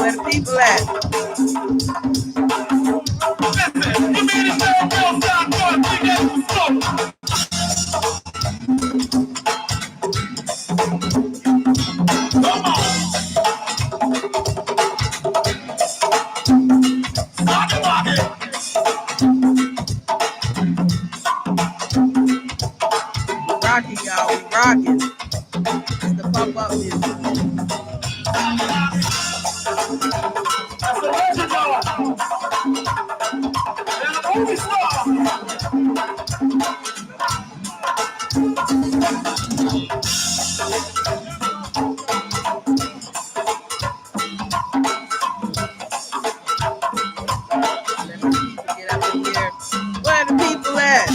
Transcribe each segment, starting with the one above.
Where the people at? Rocking, y'all. We rocking. It's the pump up music. Get up in here. Where the people at?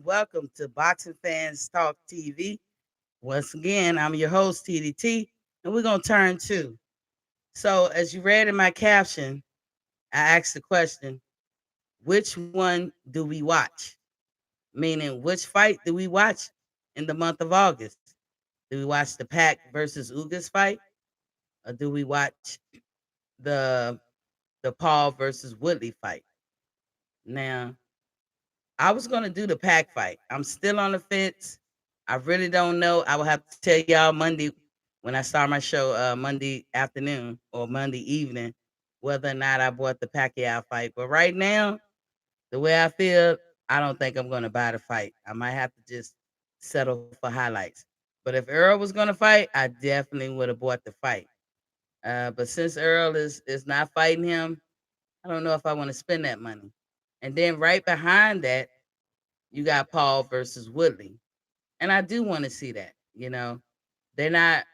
Welcome to Boxing Fans Talk TV. Once again, I'm your host, TDT, and we're going to turn two. So, as you read in my caption, I asked the question, which one do we watch? Meaning, which fight do we watch in the month of August? Do we watch the Pac versus Ugas fight? Or do we watch the the Paul versus Woodley fight? Now, I was gonna do the Pac fight. I'm still on the fence. I really don't know. I will have to tell y'all Monday when I start my show, Monday afternoon or Monday evening, whether or not I bought the Pacquiao fight. But right now, the way I feel, I don't think I'm gonna buy the fight. I might have to just settle for highlights. But if Earl was gonna fight, I definitely would have bought the fight. But since Earl is not fighting him, I don't know if I want to spend that money. And then right behind that, you got Paul versus Woodley. And I do want to see that. They're not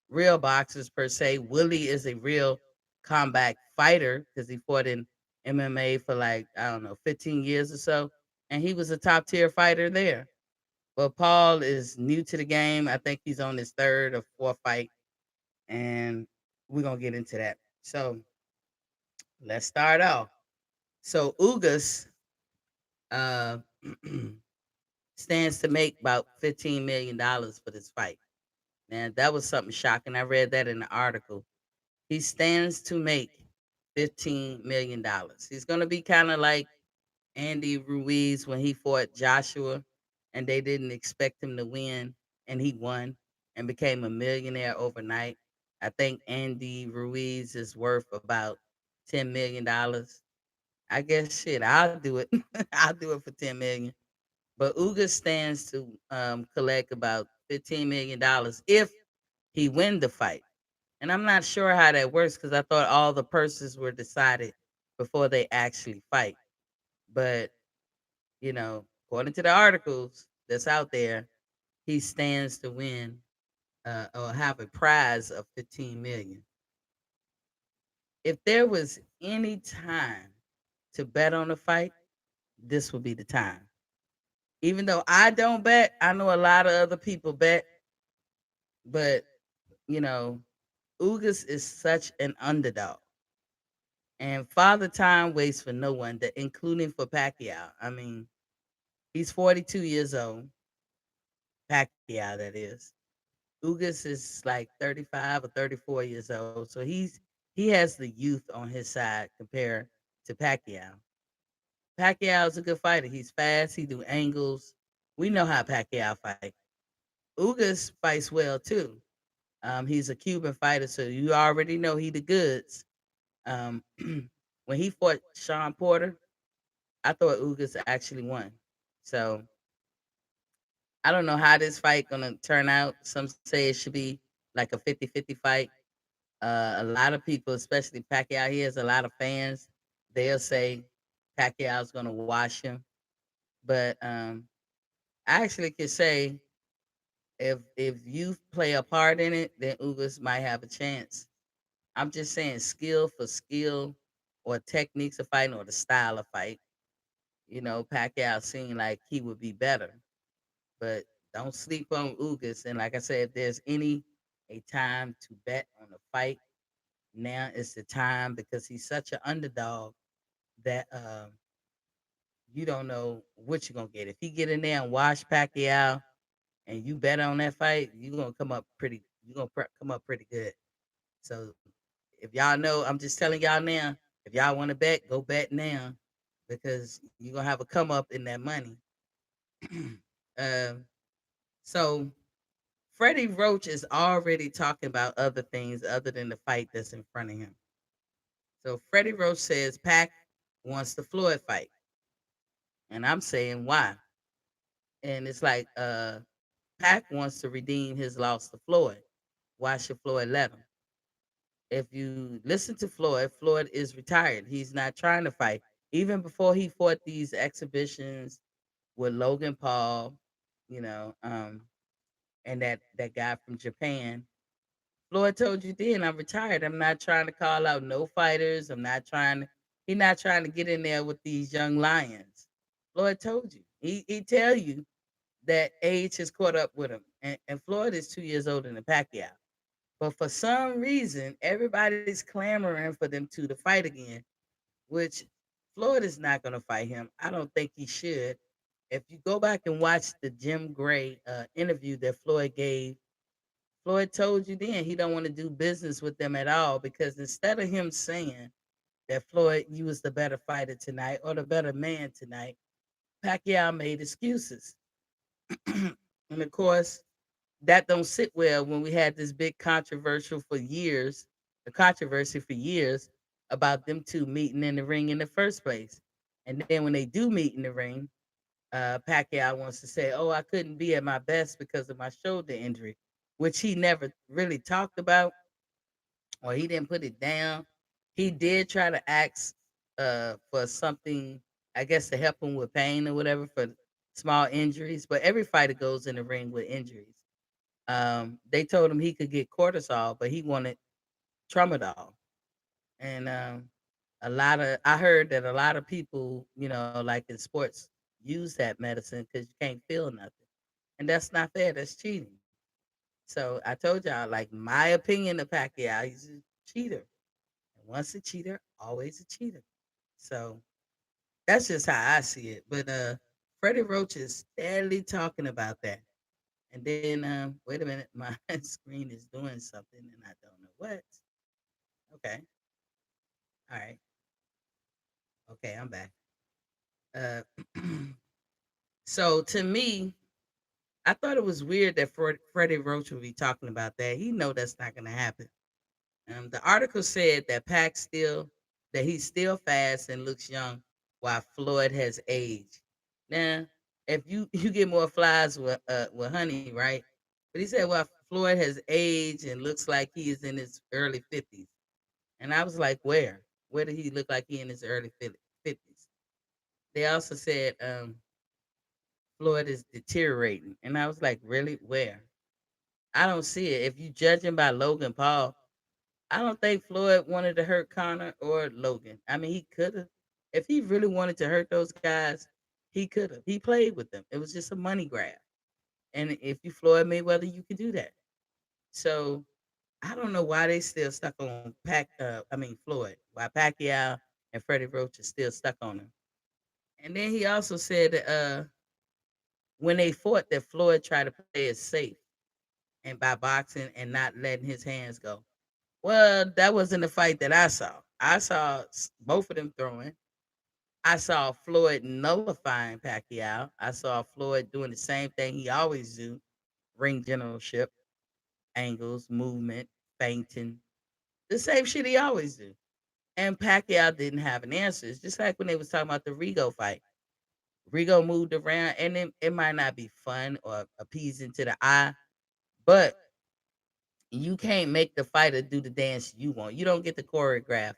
real boxers per se. Woodley is a real combat fighter because he fought in MMA for like, I don't know, 15 years or so. And he was a top tier fighter there. But Paul is new to the game. I think he's on his third or fourth fight. And we're going to get into that. So let's start off. So Ugas uh, stands to make about $15 million for this fight. Now that was something shocking. I read that in the article. He stands to make $15 million. He's gonna be kind of like Andy Ruiz when he fought Joshua, and they didn't expect him to win, and he won and became a millionaire overnight. I think Andy Ruiz is worth about $10 million. I guess shit, I'll do it. I'll do it for 10 million. But Uga stands to collect about $15 million if he win the fight. And I'm not sure how that works because I thought all the purses were decided before they actually fight. But according to the articles that's out there, he stands to win or have a prize of 15 million. If there was any time to bet on a fight, this would be the time. Even though I don't bet, I know a lot of other people bet, but you know, Ugas is such an underdog. And Father Time waits for no one, including for Pacquiao. I mean, he's 42 years old. Pacquiao, that is. Ugas is like 35 or 34 years old. So he has the youth on his side compared to Pacquiao. Pacquiao is a good fighter. He's fast. He do angles. We know how Pacquiao fight. Ugas fights well too. He's a Cuban fighter, so you already know he the goods. Um, when he fought Sean Porter, I thought Ugas actually won. So I don't know how this fight gonna turn out. Some say it should be like a 50-50 fight. A lot of people, especially Pacquiao, he has a lot of fans. They'll say Pacquiao's gonna wash him. But I actually could say if you play a part in it, then Ugas might have a chance. I'm just saying skill for skill or techniques of fighting or the style of fight. Pacquiao seemed like he would be better. But don't sleep on Ugas. And like I said, if there's any a time to bet on a fight, now is the time because he's such an underdog that you don't know what you're gonna get. If he get in there and wash Pacquiao and you bet on that fight, come up pretty good. So if y'all know, I'm just telling y'all now, if y'all want to bet, go bet now because you're gonna have a come up in that money. um, so Freddie Roach is already talking about other things other than the fight that's in front of him. So Freddie Roach says Pac wants the Floyd fight. And I'm saying why? And it's like Pac wants to redeem his loss to Floyd. Why should Floyd let him? If you listen to Floyd, Floyd is retired. He's not trying to fight. Even before he fought these exhibitions with Logan Paul, you know, and that guy from Japan, Floyd told you then, I'm retired. I'm not trying to call out no fighters. He's not trying to get in there with these young lions. Floyd told you. He tell you that age has caught up with him. And Floyd is 2 years older than Pacquiao. But for some reason, everybody's clamoring for them two to fight again, which Floyd is not going to fight him. I don't think he should. If you go back and watch the Jim Gray interview that Floyd gave, Floyd told you then he don't want to do business with them at all because instead of him saying that Floyd, you was the better fighter tonight or the better man tonight, Pacquiao made excuses. And of course, that don't sit well when we had this big controversy for years about them two meeting in the ring in the first place. And then when they do meet in the ring, Pacquiao wants to say, "Oh, I couldn't be at my best because of my shoulder injury," which he never really talked about or he didn't put it down. He did try to ask for something, I guess, to help him with pain or whatever for small injuries. But every fighter goes in the ring with injuries. They told him he could get cortisol, but he wanted tramadol. And I heard that a lot of people, like in sports, use that medicine because you can't feel nothing, and that's not fair. That's cheating. So I told y'all, like my opinion of Pacquiao, he's a cheater. And once a cheater, always a cheater. So that's just how I see it. But Freddie Roach is steadily talking about that. And then wait a minute, my screen is doing something and I don't know what. Okay. All right. Okay, I'm back. Uh so to me, I thought it was weird that Freddie Roach would be talking about that. He know that's not gonna happen. The article said that he's still fast and looks young, while Floyd has aged. Now, if you get more flies with honey, right? But he said, well, Floyd has aged and looks like he is in his early 50s. And I was like, where? Where did he look like he in his early 50s? They also said Floyd is deteriorating, and I was like, really? Where? I don't see it. If you judging by Logan Paul, I don't think Floyd wanted to hurt Connor or Logan. I mean, he could have. If he really wanted to hurt those guys, he could have. He played with them. It was just a money grab. And if you Floyd Mayweather, you could do that. So I don't know why they still stuck on Floyd. Why Pacquiao and Freddie Roach are still stuck on him. And then he also said that when they fought, that Floyd tried to play it safe and by boxing and not letting his hands go. Well, that wasn't the fight that I saw. I saw both of them throwing. I saw Floyd nullifying Pacquiao. I saw Floyd doing the same thing he always do: ring generalship, angles, movement, feinting, the same shit he always do. And Pacquiao didn't have an answer. It's just like when they was talking about the Rigo fight. Rigo moved around, and it might not be fun or appeasing to the eye, but you can't make the fighter do the dance you want. You don't get to choreograph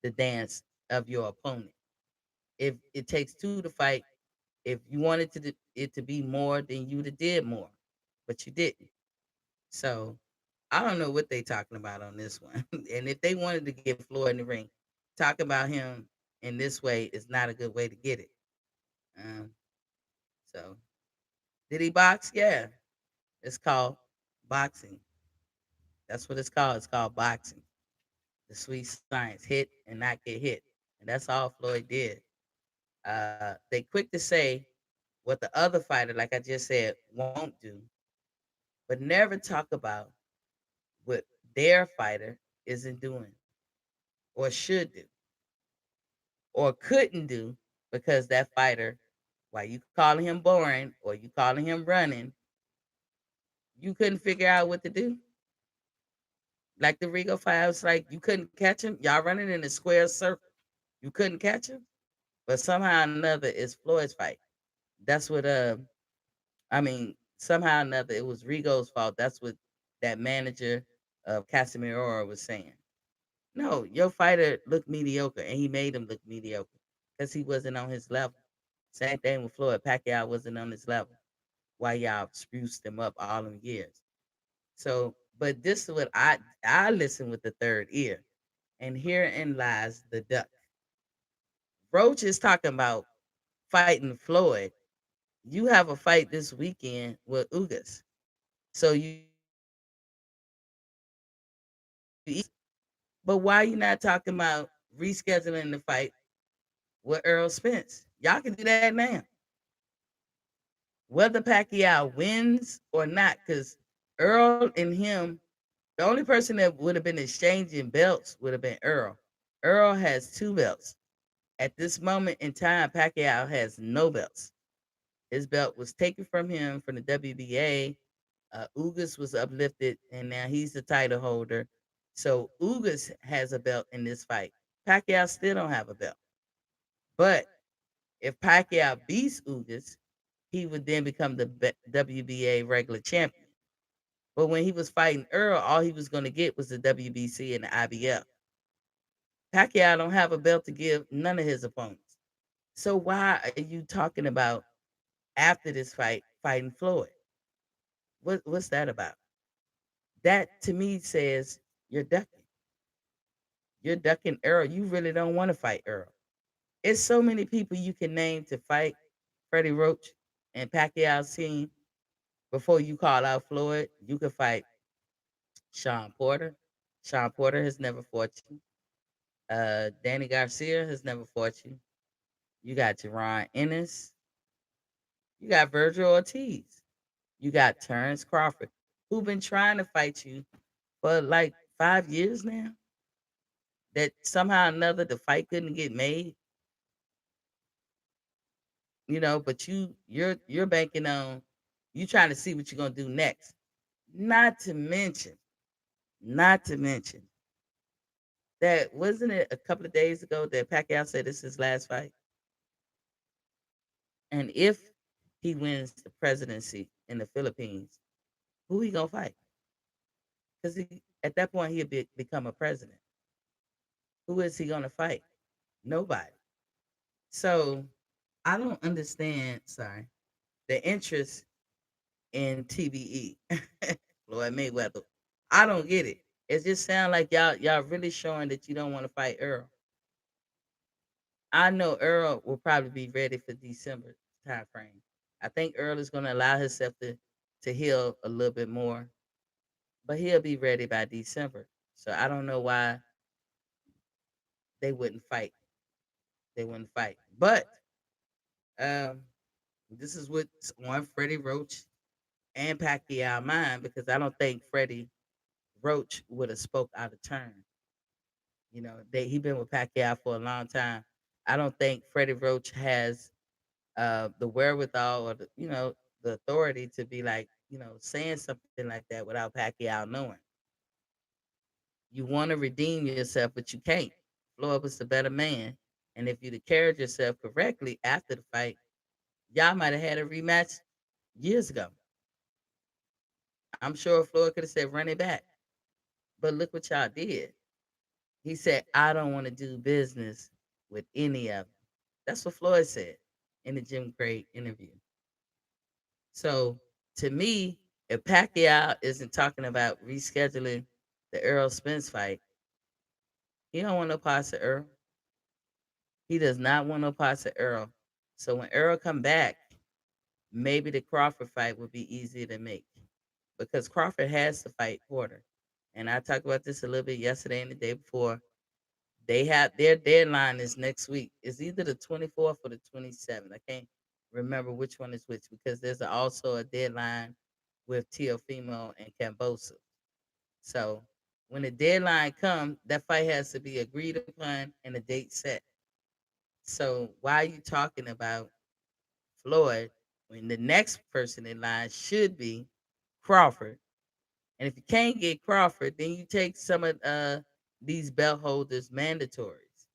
the dance of your opponent. If it takes two to fight, if you wanted it to be more, then you'd have did more, but you didn't. So I don't know what they talking about on this one. And if they wanted to get Floyd in the ring, talk about him in this way is not a good way to get it. Um, so did he box? Yeah, it's called boxing. That's what it's called. It's called boxing. The sweet science, hit and not get hit, and that's all Floyd did. They quick to say what the other fighter, like I just said, won't do, but never talk about what their fighter isn't doing or should do or couldn't do because that fighter, while you calling him boring or you calling him running, you couldn't figure out what to do. Like the Rigo fight, I was like, you couldn't catch him. Y'all running in a square circle. You couldn't catch him, but somehow or another, it's Floyd's fight. That's what I mean, somehow or another, it was Rigo's fault. That's what that manager of Casemiro was saying. No, your fighter looked mediocre, and he made him look mediocre because he wasn't on his level. Same thing with Floyd. Pacquiao wasn't on his level. Why y'all spruced him up all them years? So, but this is what I listen with the third ear, and herein lies the duck. Roach is talking about fighting Floyd. You have a fight this weekend with Ugas. So you but why you not talking about rescheduling the fight with Earl Spence? Y'all can do that now. Whether Pacquiao wins or not, because Earl and him, the only person that would have been exchanging belts would have been Earl. Earl has two belts. At this moment in time, Pacquiao has no belts. His belt was taken from him from the WBA. Ugas was uplifted, and now he's the title holder. So Ugas has a belt in this fight. Pacquiao still don't have a belt. But if Pacquiao beats Ugas, he would then become the WBA regular champion. But when he was fighting Earl, all he was going to get was the WBC and the IBF. Pacquiao don't have a belt to give none of his opponents. So why are you talking about after this fight fighting Floyd? What's that about? That to me says you're ducking. You're ducking Earl. You really don't want to fight Earl. It's so many people you can name to fight Freddie Roach and Pacquiao's team before you call out Floyd. You could fight Sean Porter. Sean Porter has never fought you. Danny Garcia has never fought you. You got Jerron Ennis. You got Virgil Ortiz. You got Terrence Crawford, who've been trying to fight you for like 5 years now. That somehow or another the fight couldn't get made, but you're banking on you trying to see what you're gonna do next. Not to mention, not to mention that wasn't it a couple of days ago that Pacquiao said this is his last fight, and if he wins the presidency in the Philippines, who he gonna fight? Because at that point he'll become a president. Who is he gonna fight? Nobody. So I don't understand. Sorry, the interest in TBE, Floyd Mayweather. I don't get it. It just sounds like y'all really showing that you don't want to fight Earl. I know Earl will probably be ready for December time frame. I think Earl is going to allow himself to heal a little bit more, but he'll be ready by December. So I don't know why they wouldn't fight. They wouldn't fight. But um, this is what's on Freddie Roach and Pacquiao mind because I don't think Freddie Roach would have spoke out of turn. He been with Pacquiao for a long time. I don't think Freddie Roach has the wherewithal or the authority to be like saying something like that without Pacquiao knowing. You want to redeem yourself, but you can't. Floyd was the better man. And if you'd have carried yourself correctly after the fight, y'all might have had a rematch years ago. I'm sure Floyd could have said, run it back. But look what y'all did. He said, I don't want to do business with any of them. That's what Floyd said in the Jim Gray interview. So to me, if Pacquiao isn't talking about rescheduling the Errol Spence fight, he don't want no parts of Earl. He does not want no parts of Earl. So when Earl come back, maybe the Crawford fight would be easier to make because Crawford has to fight Porter. And I talked about this a little bit yesterday and the day before. They have their deadline is next week. It's either the 24th or the 27th. I can't remember which one is which because there's also a deadline with Teofimo and Cambosa. So when the deadline comes, that fight has to be agreed upon and a date set. So why are you talking about Floyd when the next person in line should be Crawford? And if you can't get Crawford, then you take some of these belt holders mandatories.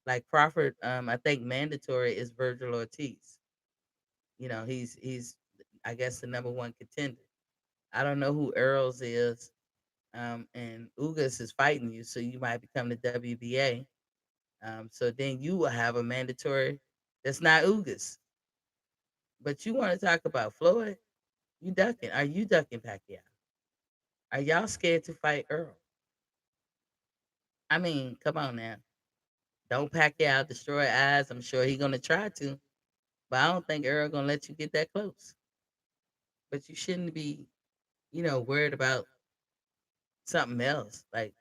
Like Crawford, I think mandatory is Virgil Ortiz. You know, he's I guess the number one contender. I don't know who Earls is, and Ugas is fighting you, so you might become the WBA. So then you will have a mandatory that's not Ugas. But you want to talk about Floyd? You ducking? Are you ducking Pacquiao? Are y'all scared to fight Earl? I mean, come on now. Don't Pacquiao destroy eyes. I'm sure he's gonna try to, but I don't think Earl gonna let you get that close. But you shouldn't be, worried about something else, like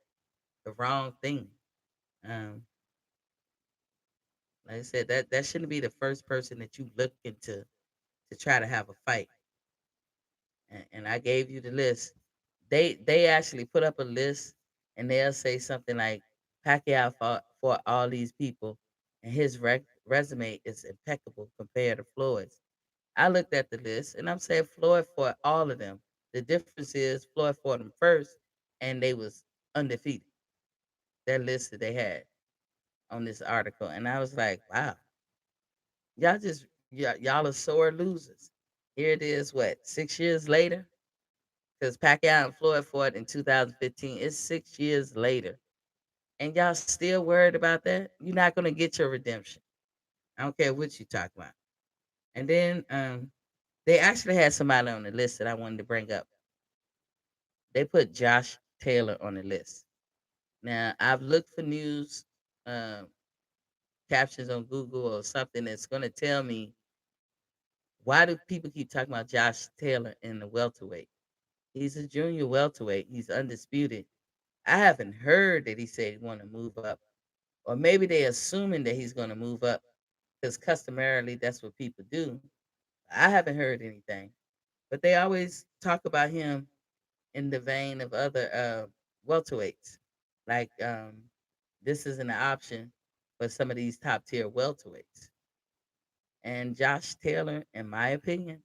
the wrong thing. Um, like I said, that shouldn't be the first person that you look into to try to have a fight. And I gave you the list. They actually put up a list, and they'll say something like Pacquiao fought for all these people, and his resume is impeccable compared to Floyd's. I looked at the list, and I'm saying Floyd fought all of them. The difference is Floyd fought them first, and they was undefeated. That list that they had on this article, and I was like, wow, y'all are sore losers. Here it is, what 6 years later? Because Pacquiao and Floyd fought in 2015. It's 6 years later. And y'all still worried about that? You're not gonna get your redemption. I don't care what you talk about. And then they actually had somebody on the list that I wanted to bring up. They put Josh Taylor on the list. Now I've looked for news captions on Google or something that's gonna tell me why do people keep talking about Josh Taylor in the welterweight. He's a junior welterweight. He's undisputed. I haven't heard that he said he want to move up, or maybe they assuming that he's going to move up because customarily that's what people do. I haven't heard anything, but they always talk about him in the vein of other welterweights. Like this isn't an option for some of these top tier welterweights. And Josh Taylor, in my opinion,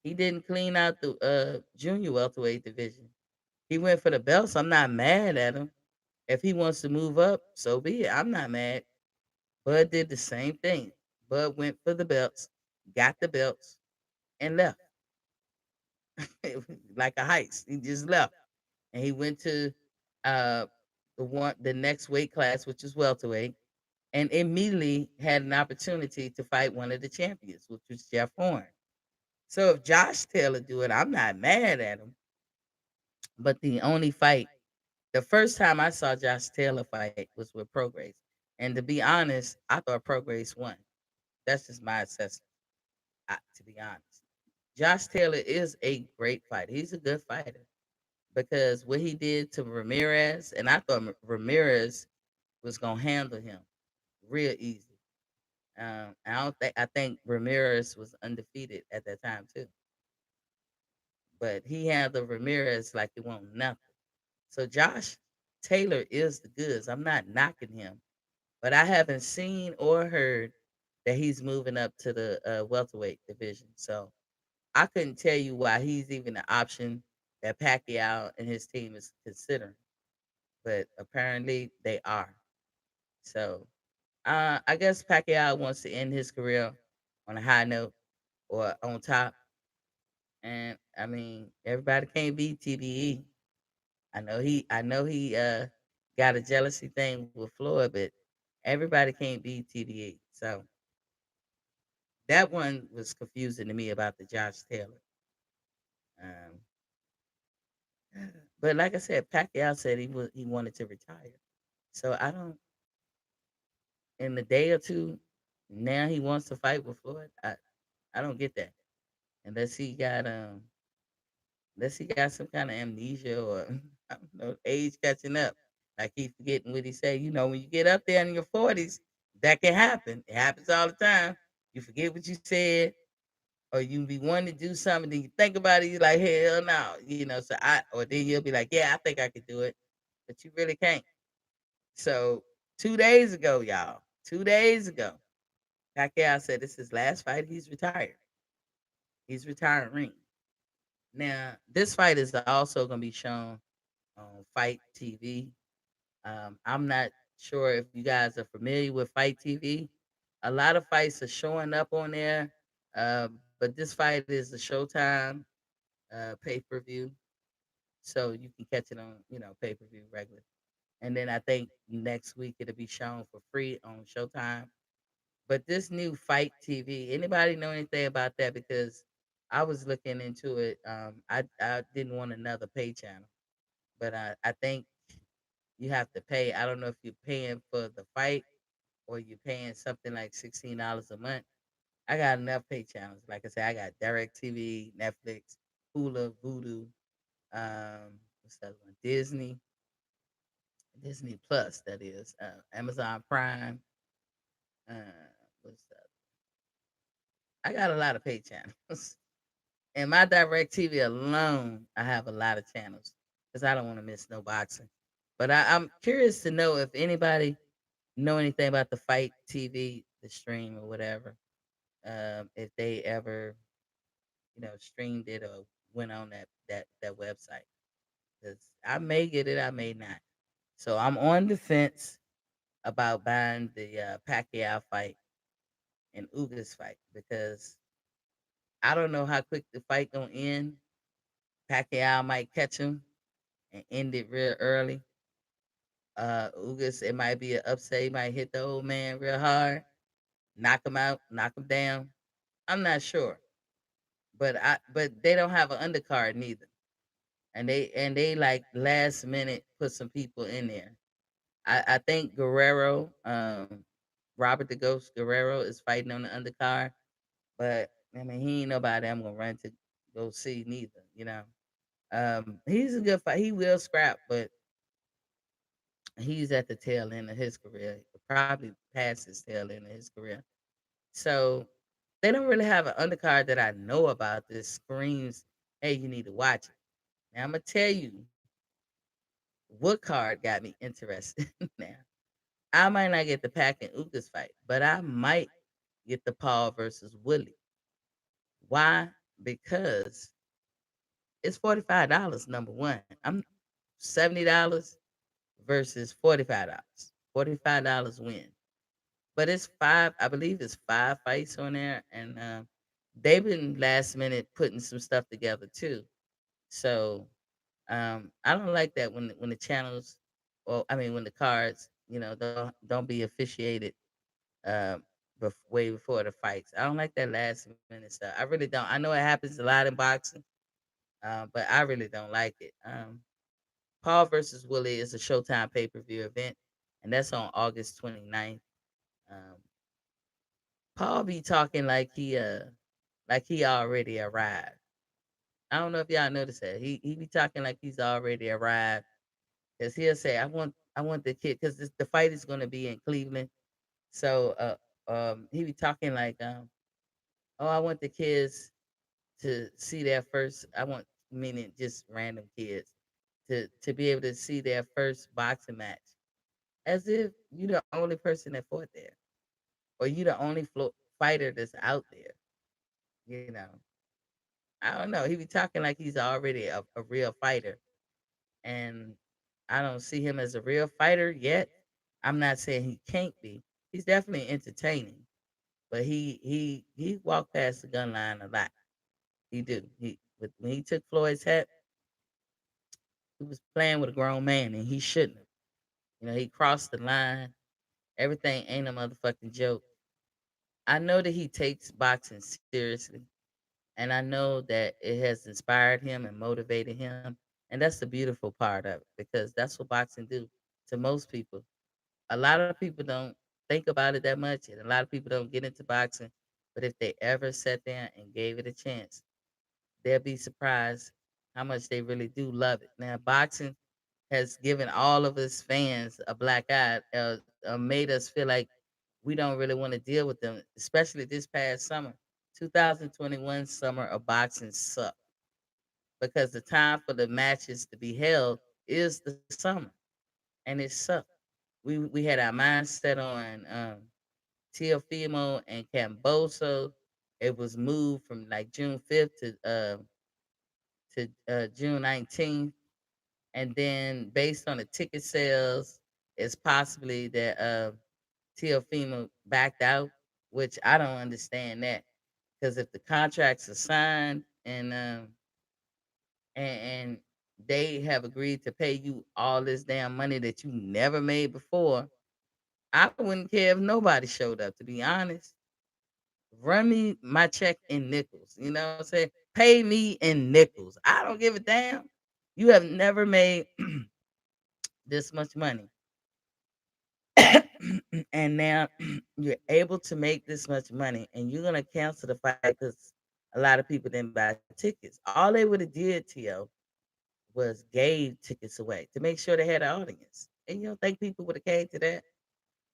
he didn't clean out the junior welterweight division. He went for the belts. I'm not mad at him. If he wants to move up, so be it. I'm not mad. Bud did the same thing. Bud went for the belts, got the belts, and left. Like a heist. He just left. And he went to uh the next weight class, which is welterweight, and immediately had an opportunity to fight one of the champions, which was Jeff Horn. So if Josh Taylor do it, I'm not mad at him. But the first time I saw Josh Taylor fight was with Prograis. And to be honest, I thought Prograis won. That's just my assessment, to be honest. Josh Taylor is a great fighter. He's a good fighter because what he did to Ramirez, and I thought Ramirez was gonna handle him real easy. I think Ramirez was undefeated at that time too, but he handled Ramirez like it won't nothing. So Josh Taylor is the goods. I'm not knocking him, but I haven't seen or heard that he's moving up to the welterweight division. So I couldn't tell you why he's even an option that Pacquiao and his team is considering, but apparently they are. So I guess Pacquiao wants to end his career on a high note or on top. And I mean, everybody can't beat TDE. I know he got a jealousy thing with Floyd, but everybody can't beat TDE. So that one was confusing to me about the Josh Taylor. Um, but like I said, Pacquiao said he wanted to retire. So I don't in a day or two now he wants to fight with Floyd. I don't get that unless he got some kind of amnesia or I don't know age catching up. Like he forgetting what he said. You know, when you get up there in your 40s, that can happen. It happens all the time. You forget what you said, or you be wanting to do something, then you think about it, you're like, hell no, you know. So or then you'll be like, yeah, I think I could do it, but you really can't. So 2 days ago, y'all, 2 days ago, Pacquiao said it's his last fight. He's retired. He's retiring. Now, this fight is also going to be shown on Fight TV. I'm not sure if you guys are familiar with Fight TV. A lot of fights are showing up on there, but this fight is a Showtime pay per view, so you can catch it on pay per view regular. And then I think next week it'll be shown for free on Showtime. But this new Fight TV, anybody know anything about that? Because I was looking into it. I didn't want another pay channel, but I think you have to pay. I don't know if you're paying for the fight or you're paying something like $16 a month. I got enough pay channels. Like I said, I got Direct TV, Netflix, Hulu, Vudu, what's that one? Disney Plus. That is Amazon Prime. Uh, what's that? I got a lot of pay channels. And my Direct TV alone, I have a lot of channels because I don't want to miss no boxing. But I'm curious to know if anybody know anything about the Fight TV, the stream or whatever. If they ever, streamed it or went on that website. Because I may get it, I may not. So I'm on the fence about buying the Pacquiao fight and Ugas fight because I don't know how quick the fight gonna end. Pacquiao might catch him and end it real early. Ugas, it might be an upset. He might hit the old man real hard, knock him out, knock him down. I'm not sure, but they don't have an undercard neither, and they like last minute put some people in there. I think Guerrero, Robert the Ghost Guerrero, is fighting on the undercard, but I mean he ain't nobody I'm gonna run to go see neither. He's a good fight. He will scrap, but he's at the tail end of his career, probably past his tail end of his career. So they don't really have an undercard that I know about that screams, "Hey, you need to watch it." Now I'm gonna tell you what card got me interested. Now I might not get the Pac and Ugas fight, but I might get the Paul versus Willie. Why? Because it's $45. Number one, I'm $70 versus $45. $45 win. But it's five. I believe it's five fights on there, and they've been last minute putting some stuff together too. So I don't like that when the channels, well, I mean when the cards, don't be officiated way before the fights. I don't like that last minute stuff. I really don't. I know it happens a lot in boxing, but I really don't like it. Paul versus Willie is a Showtime pay per view event, and that's on August 29th. Um, Paul be talking like he already arrived. I don't know if y'all noticed that. He be talking like he's already arrived. Cause he'll say, I want the kid because the fight is gonna be in Cleveland. So he be talking like oh, I want the kids to see their first I want meaning just random kids to be able to see their first boxing match. As if you the only person that fought there. Or you the only fighter that's out there, you know. I don't know. He be talking like he's already a real fighter, and I don't see him as a real fighter yet. I'm not saying he can't be. He's definitely entertaining, but he walked past the gun line a lot. He do. When he took Floyd's hat, he was playing with a grown man, and he shouldn't have. He crossed the line. Everything ain't a motherfucking joke. I know that he takes boxing seriously, and I know that it has inspired him and motivated him, and that's the beautiful part of it because that's what boxing do to most people. A lot of people don't think about it that much, and a lot of people don't get into boxing. But if they ever sat there and gave it a chance, they'll be surprised how much they really do love it. Now, boxing has given all of us fans a black eye, made us feel like we don't really want to deal with them, especially this past summer. 2021 summer of boxing sucked because the time for the matches to be held is the summer, and it sucked. We had our mind set on Teofimo and Camboso. It was moved from like June 5th to June 19th, and then based on the ticket sales, it's possibly that Teofimo backed out, which I don't understand that because if the contracts are signed and they have agreed to pay you all this damn money that you never made before, I wouldn't care if nobody showed up. To be honest, run me my check in nickels. You know what I'm saying? Pay me in nickels. I don't give a damn. You have never made this much money. And now you're able to make this much money and you're gonna cancel the fight because a lot of people didn't buy tickets. All they would have did, Tio, was gave tickets away to make sure they had an audience. And you don't think people would have came to that?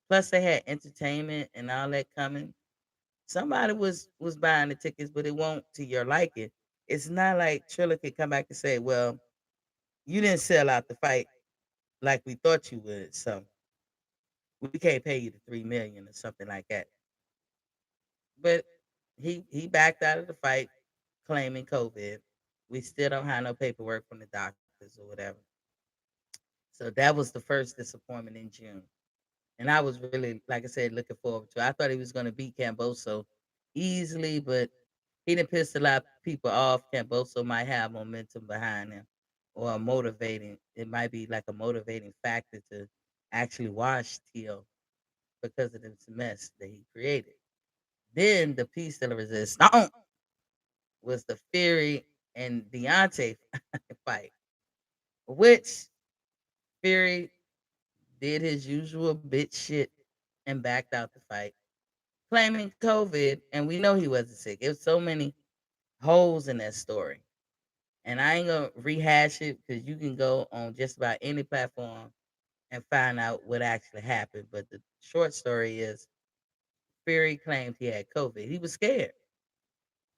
Plus they had entertainment and all that coming. Somebody was buying the tickets, but it won't to your liking. It's not like Triller could come back and say, well, you didn't sell out the fight like we thought you would, so we can't pay you the 3 million or something like that. But he backed out of the fight claiming COVID. We still don't have no paperwork from the doctors or whatever. So that was the first disappointment in June. And I was really, like I said, looking forward to it. I thought he was going to beat Camboso easily, but he didn't piss a lot of people off. Camboso might have momentum behind him or motivating. It might be like a motivating factor to actually watch Tio because of this mess that he created. Then the piece de la resistance was the Fury and Deontay fight, which Fury did his usual bitch shit and backed out the fight, claiming COVID, and we know he wasn't sick. It was so many holes in that story. And I ain't gonna rehash it because you can go on just about any platform and find out what actually happened. But the short story is Fury claimed he had COVID. He was scared.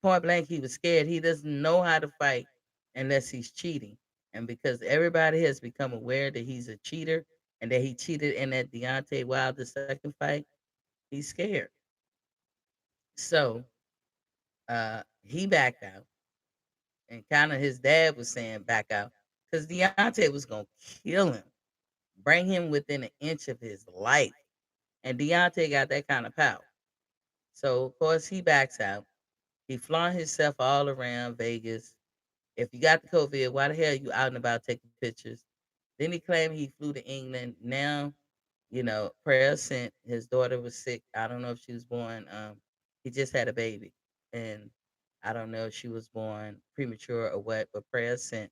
Point blank, he was scared. He doesn't know how to fight unless he's cheating. And because everybody has become aware that he's a cheater and that he cheated in that Deontay Wilder second fight, he's scared. So he backed out. And kind of his dad was saying back out because Deontay was going to kill him, bring him within an inch of his life. And Deontay got that kind of power. So, of course, he backs out. He flaunt himself all around Vegas. If you got the COVID, why the hell you out and about taking pictures? Then he claimed he flew to England. Now, prayer sent. His daughter was sick. I don't know if she was born. He just had a baby, and I don't know if she was born premature or what. But prayer sent.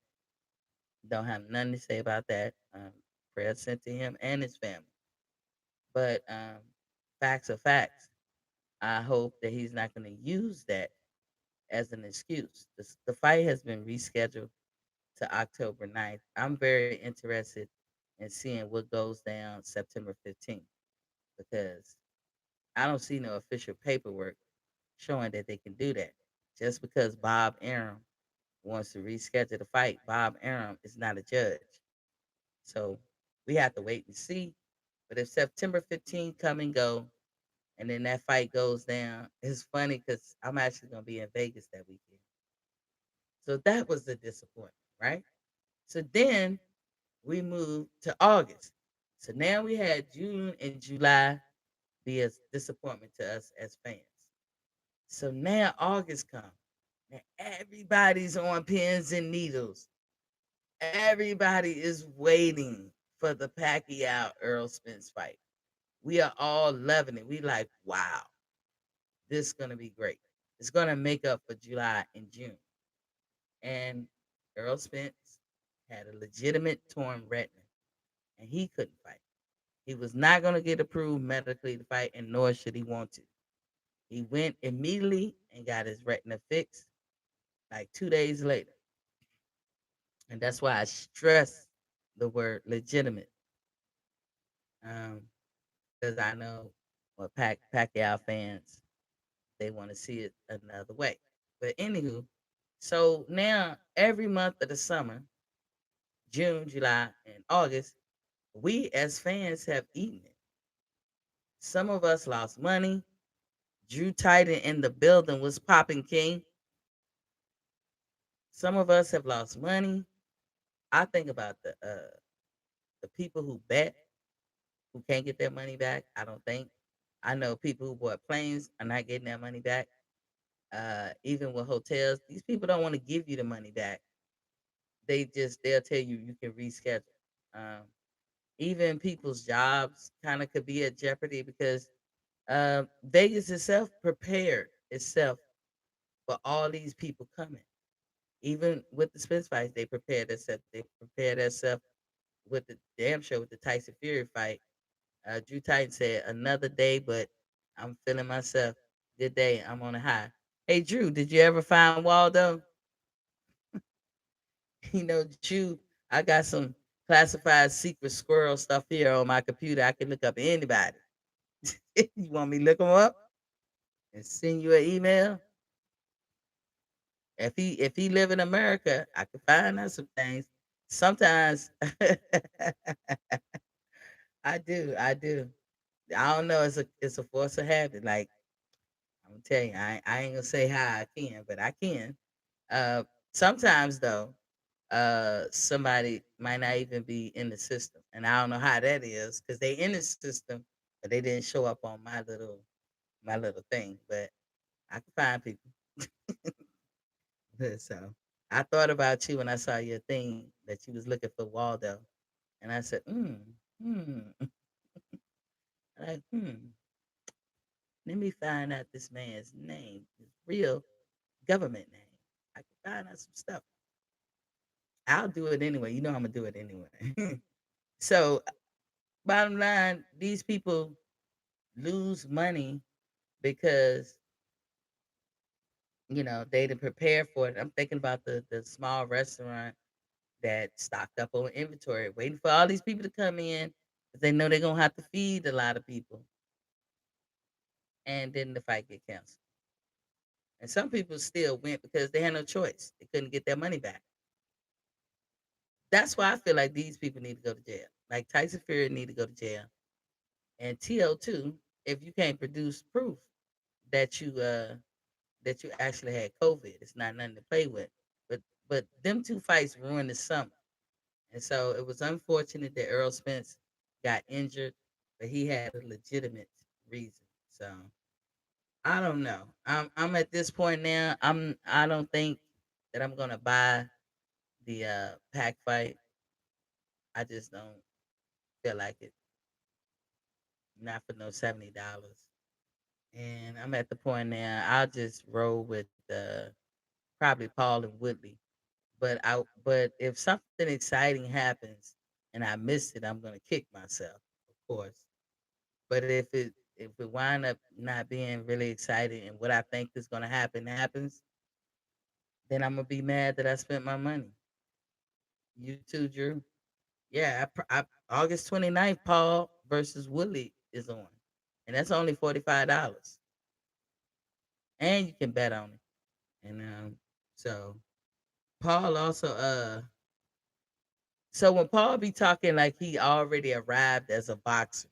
Don't have nothing to say about that. Prayer sent to him and his family. But facts are facts. I hope that he's not going to use that as an excuse. The fight has been rescheduled to October 9th. I'm very interested in seeing what goes down September 15th because I don't see no official paperwork showing that they can do that. Just because Bob Arum wants to reschedule the fight, Bob Arum is not a judge. So we have to wait and see. But if September 15th come and go, and then that fight goes down, it's funny because I'm actually going to be in Vegas that weekend. So that was the disappointment, right? So then we moved to August. So now we had June and July be a disappointment to us as fans. So now August comes. Now everybody's on pins and needles. Everybody is waiting for the Pacquiao Earl Spence fight. We are all loving it. We like, wow, this is gonna be great. It's gonna make up for July and June. And Earl Spence had a legitimate torn retina, and he couldn't fight. He was not gonna get approved medically to fight, and nor should he want to. He went immediately and got his retina fixed like 2 days later. And that's why I stress the word legitimate. Um, because I know what Pacquiao fans, they want to see it another way. But anywho, so now every month of the summer, June, July, and August, we as fans have eaten it. Some of us lost money. Drew Titan in the building was popping king. Some of us have lost money. I think about the people who bet who can't get their money back. I don't think. I know people who bought planes are not getting their money back. Even with hotels, these people don't want to give you the money back. They'll tell you you can reschedule. Um, Even people's jobs kind of could be at jeopardy because Vegas itself prepared itself for all these people coming. Even with the Spence fights, they prepared themselves. They prepared themselves with the damn show with the Tyson Fury fight. Drew Titan said, "Another day, but I'm feeling myself. Good day. I'm on a high." Hey, Drew, did you ever find Waldo? Drew, I got some classified secret squirrel stuff here on my computer. I can look up anybody. You want me to look them up and send you an email? If he live in America, I can find out some things. Sometimes I do. I don't know. It's a force of habit. Like I'm telling you, I ain't gonna say how I can, but I can. Uh, Sometimes though, somebody might not even be in the system, and I don't know how that is because they in the system, but they didn't show up on my little thing. But I can find people. So I thought about you when I saw your thing that you was looking for Waldo, and I said, hmm, like, let me find out this man's name, his real government name. I can find out some stuff. I'll do it anyway. You know I'm gonna do it anyway. So bottom line, these people lose money because they didn't prepare for it. I'm thinking about the small restaurant that stocked up on inventory, waiting for all these people to come in because they know they're gonna have to feed a lot of people, and then the fight get canceled. And some people still went because they had no choice; they couldn't get their money back. That's why I feel like these people need to go to jail. Like Tyson Fury need to go to jail, and TO2 if you can't produce proof that you actually had COVID. It's not nothing to play with. But them two fights ruined the summer. And so it was unfortunate that Earl Spence got injured, but he had a legitimate reason. So I don't know. I'm at this point now. I don't think that I'm gonna buy the pack fight. I just don't feel like it. Not for no $70. And I'm at the point now. I'll just roll with probably Paul and Woodley. But if something exciting happens and I missed it, I'm gonna kick myself, of course. But if it wind up not being really exciting and what I think is gonna happen happens, then I'm gonna be mad that I spent my money. You too, Drew. Yeah, August 29th, Paul versus Woodley is on, and that's only $45, and you can bet on it. And so Paul also so when Paul be talking like he already arrived as a boxer,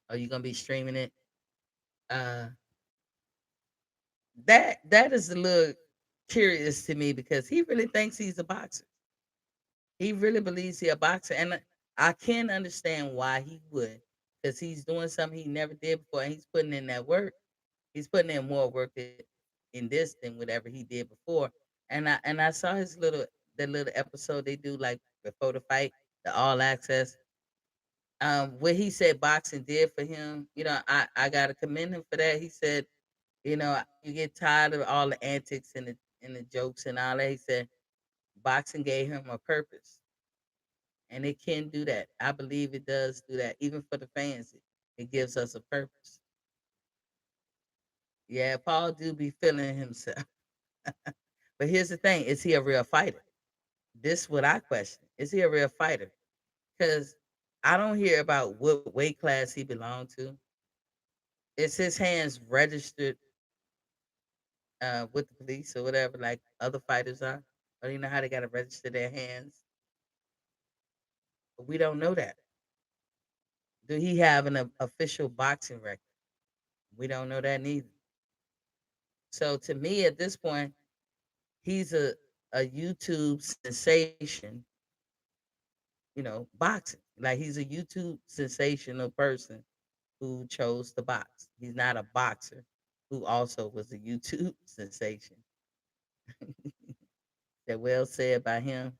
are you gonna be streaming it? Uh, that is a little curious to me because he really thinks he's a boxer. He really believes he's a boxer, and I can understand why he would, because he's doing something he never did before, and he's putting in that work. He's putting in more work in this than whatever he did before. And I saw his little the little episode they do like before the fight, the All Access. What he said boxing did for him, I gotta commend him for that. He said, you get tired of all the antics and the jokes and all that. He said boxing gave him a purpose, and it can do that. I believe it does do that, even for the fans. It gives us a purpose. Yeah, Paul do be feeling himself. But here's the thing: is he a real fighter? This what I question. Is he a real fighter? Because I don't hear about what weight class he belonged to. Is his hands registered with the police or whatever, like other fighters are? Or you know how they got to register their hands? But we don't know that. Do he have an official boxing record? We don't know that neither. So to me, at this point, he's a YouTube sensation. Boxing. Like he's a YouTube sensational person who chose to box. He's not a boxer who also was a YouTube sensation. That well said by him.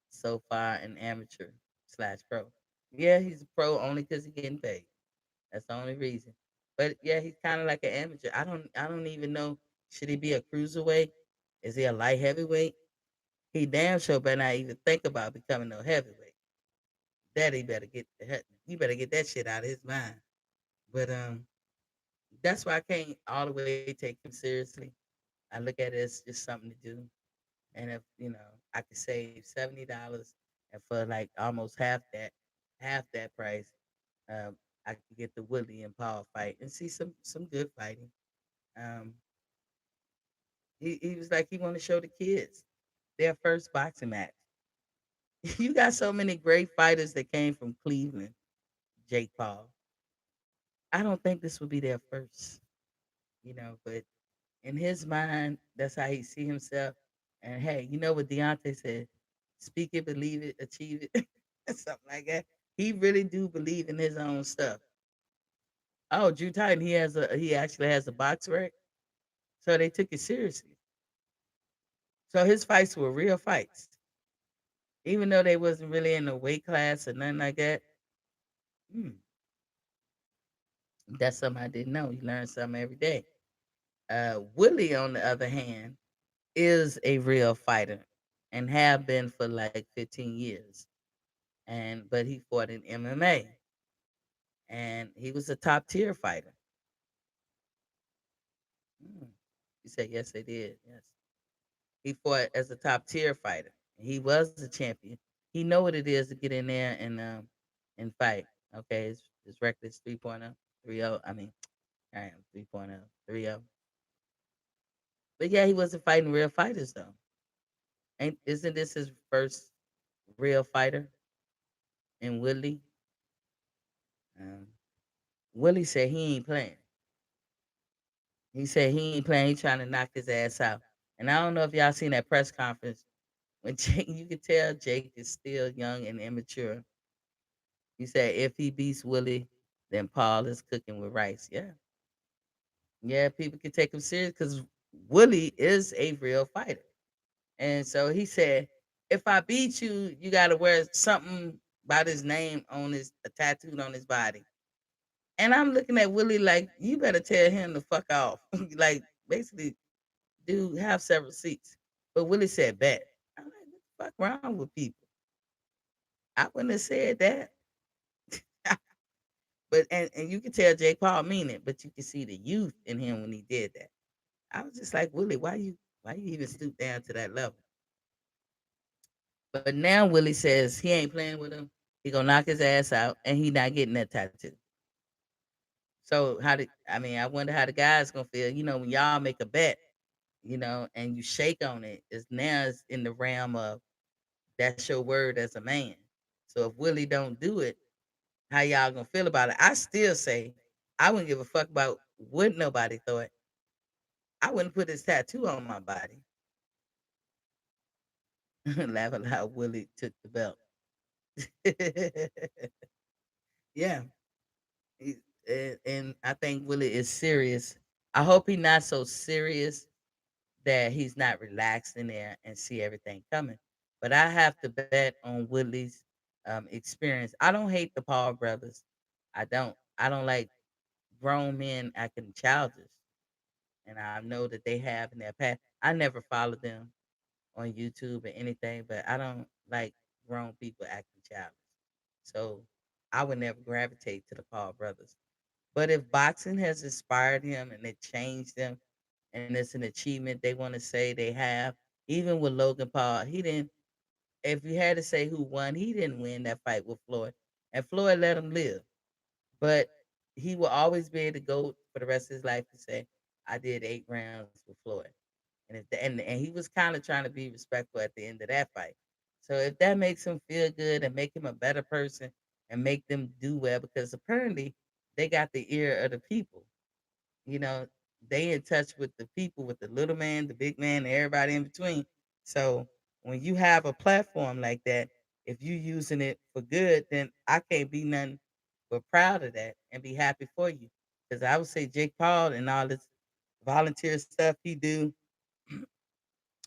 So far, an amateur slash pro. Yeah, he's a pro only because he's getting paid. That's the only reason. But yeah, he's kind of like an amateur. I don't even know. Should he be a cruiserweight? Is he a light heavyweight? He damn sure better not even think about becoming no heavyweight. That he better get that shit out of his mind. But that's why I can't all the way take him seriously. I look at it as just something to do. And if I could save $70 and for like almost half that price, I could get the Woodley and Paul fight and see some good fighting. Um, he was like he want to show the kids their first boxing match. You got so many great fighters that came from Cleveland, Jake Paul. I don't think this would be their first, but in his mind, that's how he see himself. And hey, you know what Deontay said? Speak it, believe it, achieve it, something like that. He really do believe in his own stuff. Oh, Drew Titan, he actually has a box rec, so they took it seriously. So his fights were real fights, even though they wasn't really in the weight class or nothing like that. Hmm, that's something I didn't know. You learn something every day. Willie, on the other hand, is a real fighter and have been for like 15 years. But he fought in MMA and he was a top tier fighter. Mm. You said yes, they did. Yes, he fought as a top tier fighter. He was a champion. He know what it is to get in there and fight. Okay, his record is 3.0, 3-0. I mean, I am 3.0, 3-0. But yeah, he wasn't fighting real fighters though. Ain't isn't this his first real fighter in Woodley? Um, Willie said he ain't playing. He said he ain't playing. He trying to knock his ass out. And I don't know if y'all seen that press conference when Jake. You could tell Jake is still young and immature. He said if he beats Willie, then Paul is cooking with rice. Yeah, yeah. People can take him serious because Willie is a real fighter. And so he said, if I beat you, you got to wear something about his name on his tattooed on his body. And I'm looking at Willie like, you better tell him to fuck off. Like, basically, dude, have several seats. But Willie said, bet. I'm like, what the fuck wrong with people? I wouldn't have said that. But and you can tell Jake Paul mean it, but you can see the youth in him when he did that. I was just like, Willie, why you even stoop down to that level? But now Willie says he ain't playing with him. He gonna knock his ass out, and he not getting that tattoo. So I wonder how the guys gonna feel. When y'all make a bet, and you shake on it, it's in the realm of that's your word as a man. So if Willie don't do it, how y'all gonna feel about it? I still say I wouldn't give a fuck about what nobody thought. I wouldn't put his tattoo on my body. Laugh aloud, Willie took the belt. Yeah, he- and I think Willie is serious. I hope he's not so serious that he's not relaxed in there and see everything coming. But I have to bet on Willie's experience. I don't hate the Paul brothers. I don't. I don't like grown men acting childish, and I know that they have in their past. I never followed them on YouTube or anything, but I don't like grown people acting childish. So I would never gravitate to the Paul brothers. But if boxing has inspired him and it changed them, and it's an achievement they want to say they have, even with Logan Paul, he didn't. If you had to say who won, he didn't win that fight with Floyd, and Floyd let him live. But he will always be able to go for the rest of his life and say, "I did 8 rounds with Floyd." And he was kind of trying to be respectful at the end of that fight. So if that makes him feel good and make him a better person and make them do well, because apparently they got the ear of the people. You know, they in touch with the people, with the little man, the big man, and everybody in between. So when you have a platform like that, if you using it for good, then I can't be nothing but proud of that and be happy for you. Because I would say Jake Paul and all this volunteer stuff he do,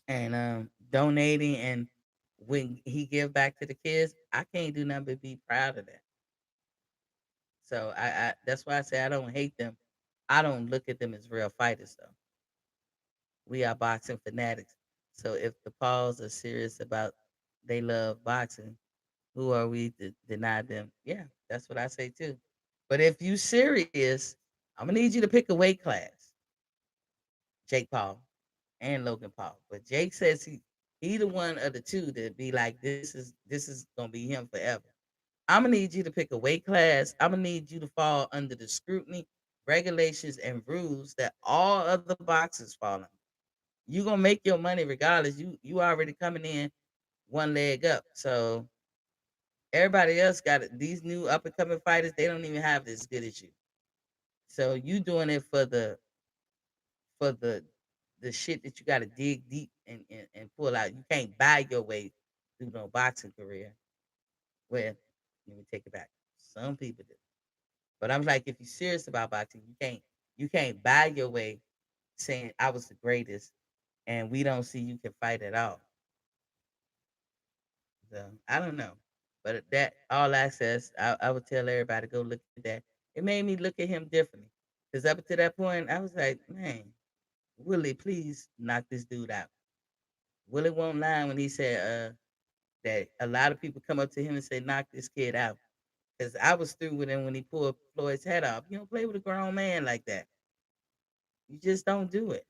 and donating, and when he give back to the kids, I can't do nothing but be proud of that. So I that's why I say I don't hate them. I don't look at them as real fighters though. We are boxing fanatics. So if the Pauls are serious about they love boxing, who are we to deny them? Yeah, that's what I say too. But if you serious, I'm gonna need you to pick a weight class, Jake Paul and Logan Paul. But Jake says he the one of the two that be like this is gonna be him forever. I'm gonna need you to pick a weight class. I'm gonna need you to fall under the scrutiny, regulations, and rules that all other boxers fall under. You gonna make your money regardless. You already coming in one leg up. So everybody else got it. These new up and coming fighters, they don't even have it as good as you. So you doing it for the shit that you got to dig deep and pull out. You can't buy your way through no boxing career. Well, let me take it back. Some people do, but I'm like, if you're serious about boxing, you can't buy your way saying I was the greatest, and we don't see you can fight at all. So I don't know, but that all access, I would tell everybody go look at that. It made me look at him differently because up to that point, I was like, man, Willie, please knock this dude out. Willie won't lie when he said that a lot of people come up to him and say, knock this kid out. Because I was through with him when he pulled Floyd's head off. You don't play with a grown man like that. You just don't do it.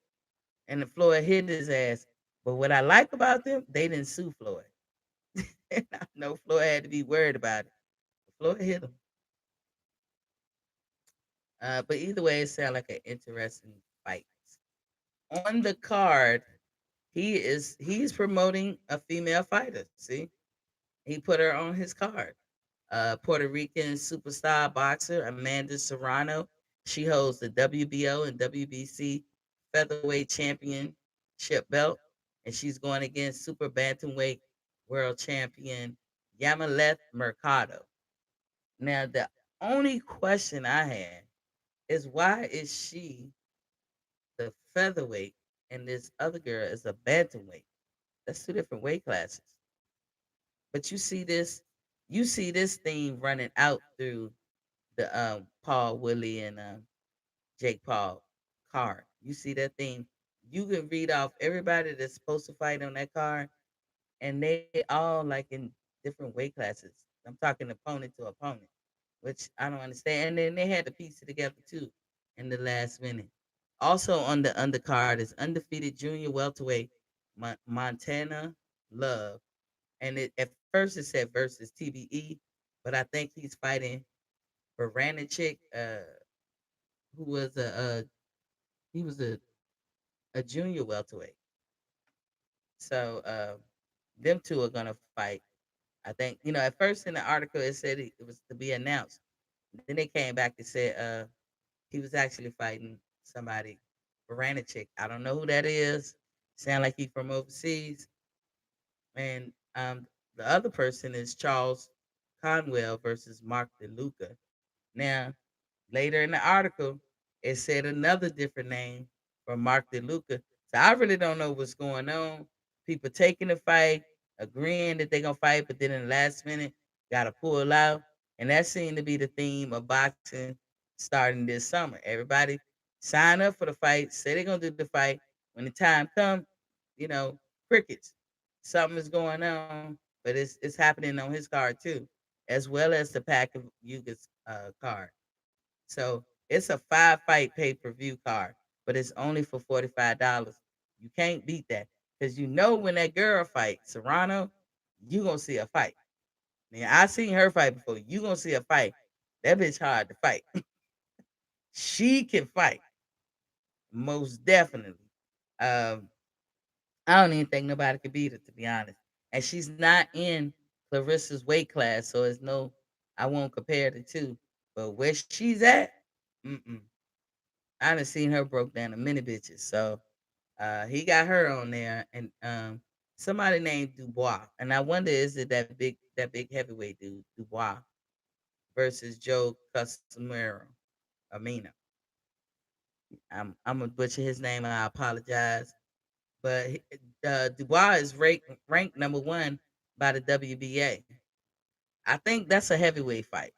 And the Floyd hit his ass. But what I like about them, they didn't sue Floyd. And I know Floyd had to be worried about it. Floyd hit him. But either way, it sounded like an interesting fight. On the card, he's promoting a female fighter. See, he put her on his card. Puerto Rican superstar boxer Amanda Serrano. She holds the WBO and WBC featherweight championship belt, and she's going against super bantamweight world champion Yamaleth Mercado. Now, the only question I had is why is she the featherweight and this other girl is a bantamweight? That's two different weight classes. But you see this theme running out through the Paul Willie and Jake Paul card. You see that theme. You can read off everybody that's supposed to fight on that card, and they all like in different weight classes. I'm talking opponent to opponent, which I don't understand. And then they had to piece it together too in the last minute. Also on the undercard is undefeated junior welterweight Montana Love, and at first it said versus TBE, but I think he's fighting Baranachik, who was he was a junior welterweight. So them two are gonna fight. I think at first in the article it said it was to be announced. Then they came back and said he was actually fighting somebody, Baranachik. I don't know who that is. Sound like he from overseas. And the other person is Charles. Conwell versus Mark DeLuca. Now, later in the article, it said another different name for Mark DeLuca. So I really don't know what's going on. People taking the fight, agreeing that they're gonna fight, but then in the last minute gotta pull out. And that seemed to be the theme of boxing starting this summer. Everybody sign up for the fight, say they're gonna do the fight. When the time comes, crickets. Something is going on, but it's happening on his card too, as well as the Pack of Yuga's card. So it's a 5 fight pay-per-view card, but it's only for $45. You can't beat that. Because when that girl fight, Serrano, you gonna see a fight. Now I seen her fight before. You gonna see a fight. That bitch hard to fight. She can fight. Most definitely. Um, I don't even think nobody could beat her, to be honest. And she's not in Clarissa's weight class, so it's no, I won't compare the two. But where she's at, mm-mm. I done seen her broke down to many bitches. So he got her on there, and somebody named Dubois. And I wonder, is it that big heavyweight dude, Dubois, versus Joe Casimiro Amina. I'm gonna butcher his name, and I apologize. But Dubois is ranked number one by the WBA. I think that's a heavyweight fight.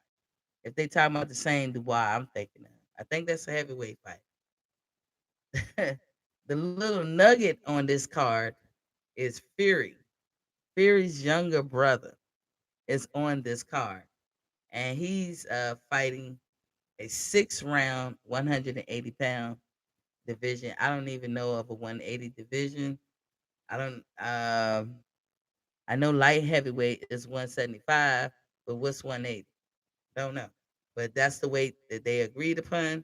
If they talking about the same Dubois, I'm thinking that. I think that's a heavyweight fight. The little nugget on this card is Fury. Fury's younger brother is on this card, and he's fighting a 6 round, 180 pound division. I don't even know of a 180 division. I don't. I know light heavyweight is 175, but what's 180? Don't know. But that's the weight that they agreed upon,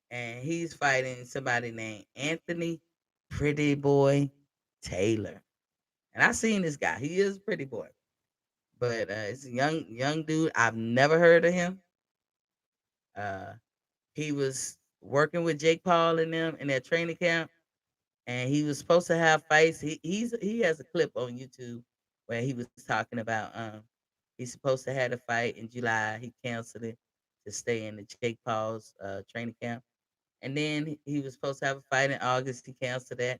and he's fighting somebody named Anthony Pretty Boy Taylor. And I seen this guy. He is a pretty boy, but it's a young dude. I've never heard of him. Uh, he was working with Jake Paul and them in that training camp, and he was supposed to have fights. He has a clip on YouTube where he was talking about he's supposed to have a fight in July. He canceled it to stay in the Jake Paul's training camp, and then he was supposed to have a fight in August. He canceled that,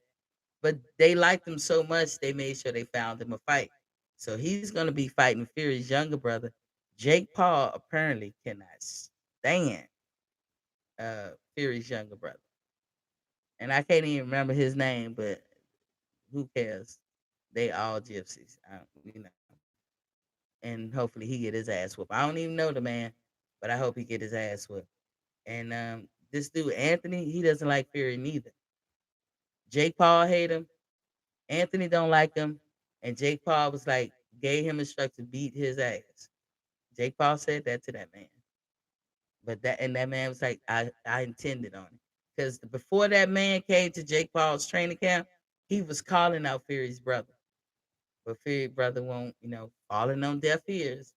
but they liked him so much they made sure they found him a fight. So he's going to be fighting Fury's younger brother. Jake Paul apparently cannot stand Fury's younger brother, and I can't even remember his name, but who cares? They all gypsies, and hopefully he get his ass whooped. I don't even know the man, but I hope he get his ass whooped. And this dude Anthony, he doesn't like Fury neither. Jake Paul hate him. Anthony don't like him, and Jake Paul was like gave him instructions to beat his ass. Jake Paul said that to that man, but that man was like, I intended on it because before that man came to Jake Paul's training camp, he was calling out Fury's brother. But Fury brother won't, falling on deaf ears,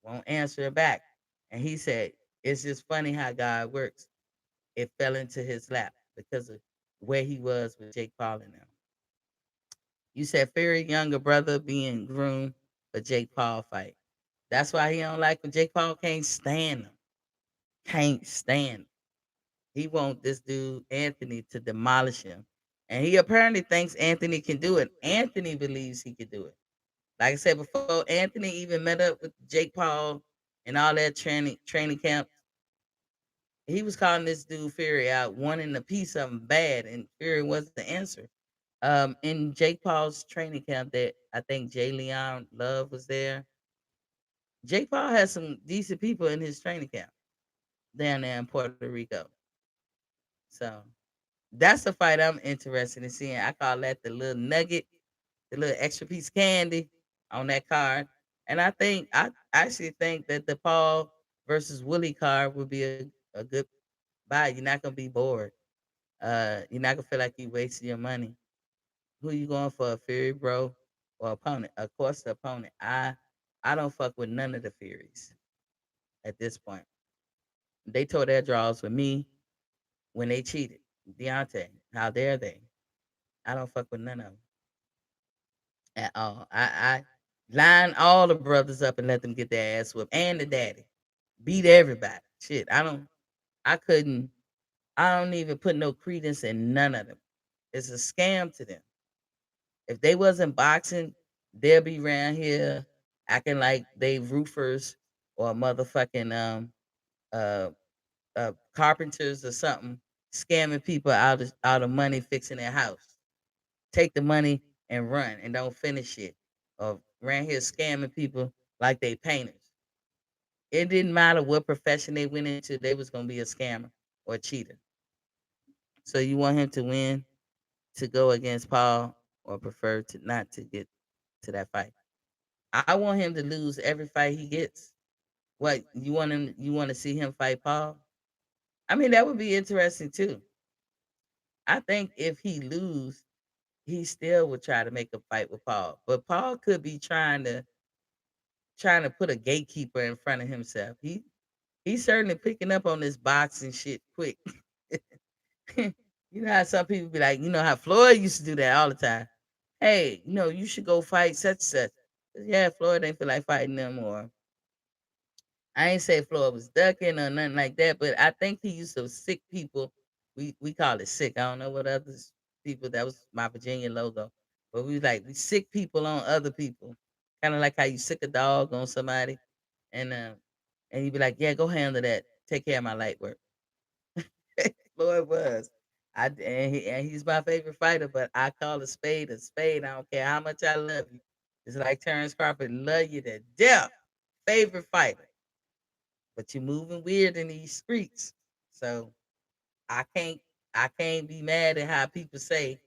won't answer it back. And he said, it's just funny how God works. It fell into his lap because of where he was with Jake Paul and them. You said Fury younger brother being groomed for Jake Paul fight. That's why he don't like when Jake Paul can't stand him. Can't stand him. He want this dude Anthony to demolish him. And he apparently thinks Anthony can do it. Anthony believes he can do it. Like I said before, Anthony even met up with Jake Paul and all that training camp. He was calling this dude Fury out, wanting a piece of him bad, and Fury was the answer. In Jake Paul's training camp, that I think Jay Leon Love was there. Jake Paul has some decent people in his training camp down there in Puerto Rico. So that's a fight I'm interested in seeing. I call that the little nugget, the little extra piece of candy on that card. And I actually think that the Paul versus Willie card would be a good buy. You're not gonna be bored. You're not gonna feel like you wasted your money. Who you going for, a Fury bro or opponent? Of course, the opponent. I don't fuck with none of the Furies at this point. They tore their draws with me when they cheated. Deontay, how dare they? I don't fuck with none of them at all. I line all the brothers up and let them get their ass whipped, and the daddy beat everybody. Shit, I couldn't, I don't even put no credence in none of them. It's a scam to them. If they wasn't boxing, they'll be around here acting like they roofers or motherfucking uh carpenters or something, scamming people out of money fixing their house. Take the money and run and don't finish it. Or around here scamming people like they painters. It didn't matter what profession they went into, they was gonna be a scammer or a cheater. So you want him to win to go against Paul, or prefer to not to get to that fight? I want him to lose every fight he gets. What you want him? You want to see him fight Paul? I mean, that would be interesting too. I think if he lose, he still would try to make a fight with Paul. But Paul could be trying to put a gatekeeper in front of himself. He's certainly picking up on this boxing shit quick. You know how some people be like, you know how Floyd used to do that all the time. Hey, you should go fight such such. Yeah, Floyd ain't feel like fighting them, or I ain't say Floyd was ducking or nothing like that, but I think he used to sick people. We call it sick. I don't know what others people, that was my Virginia logo. But we sick people on other people. Kind of like how you sick a dog on somebody, and you be like, yeah, go handle that. Take care of my light work. Floyd was. He's my favorite fighter, but I call a spade a spade. I don't care how much I love you. It's like Terrence Crawford, love you to death. Favorite fighter. But you're moving weird in these streets. So I can't I can't be mad at how people say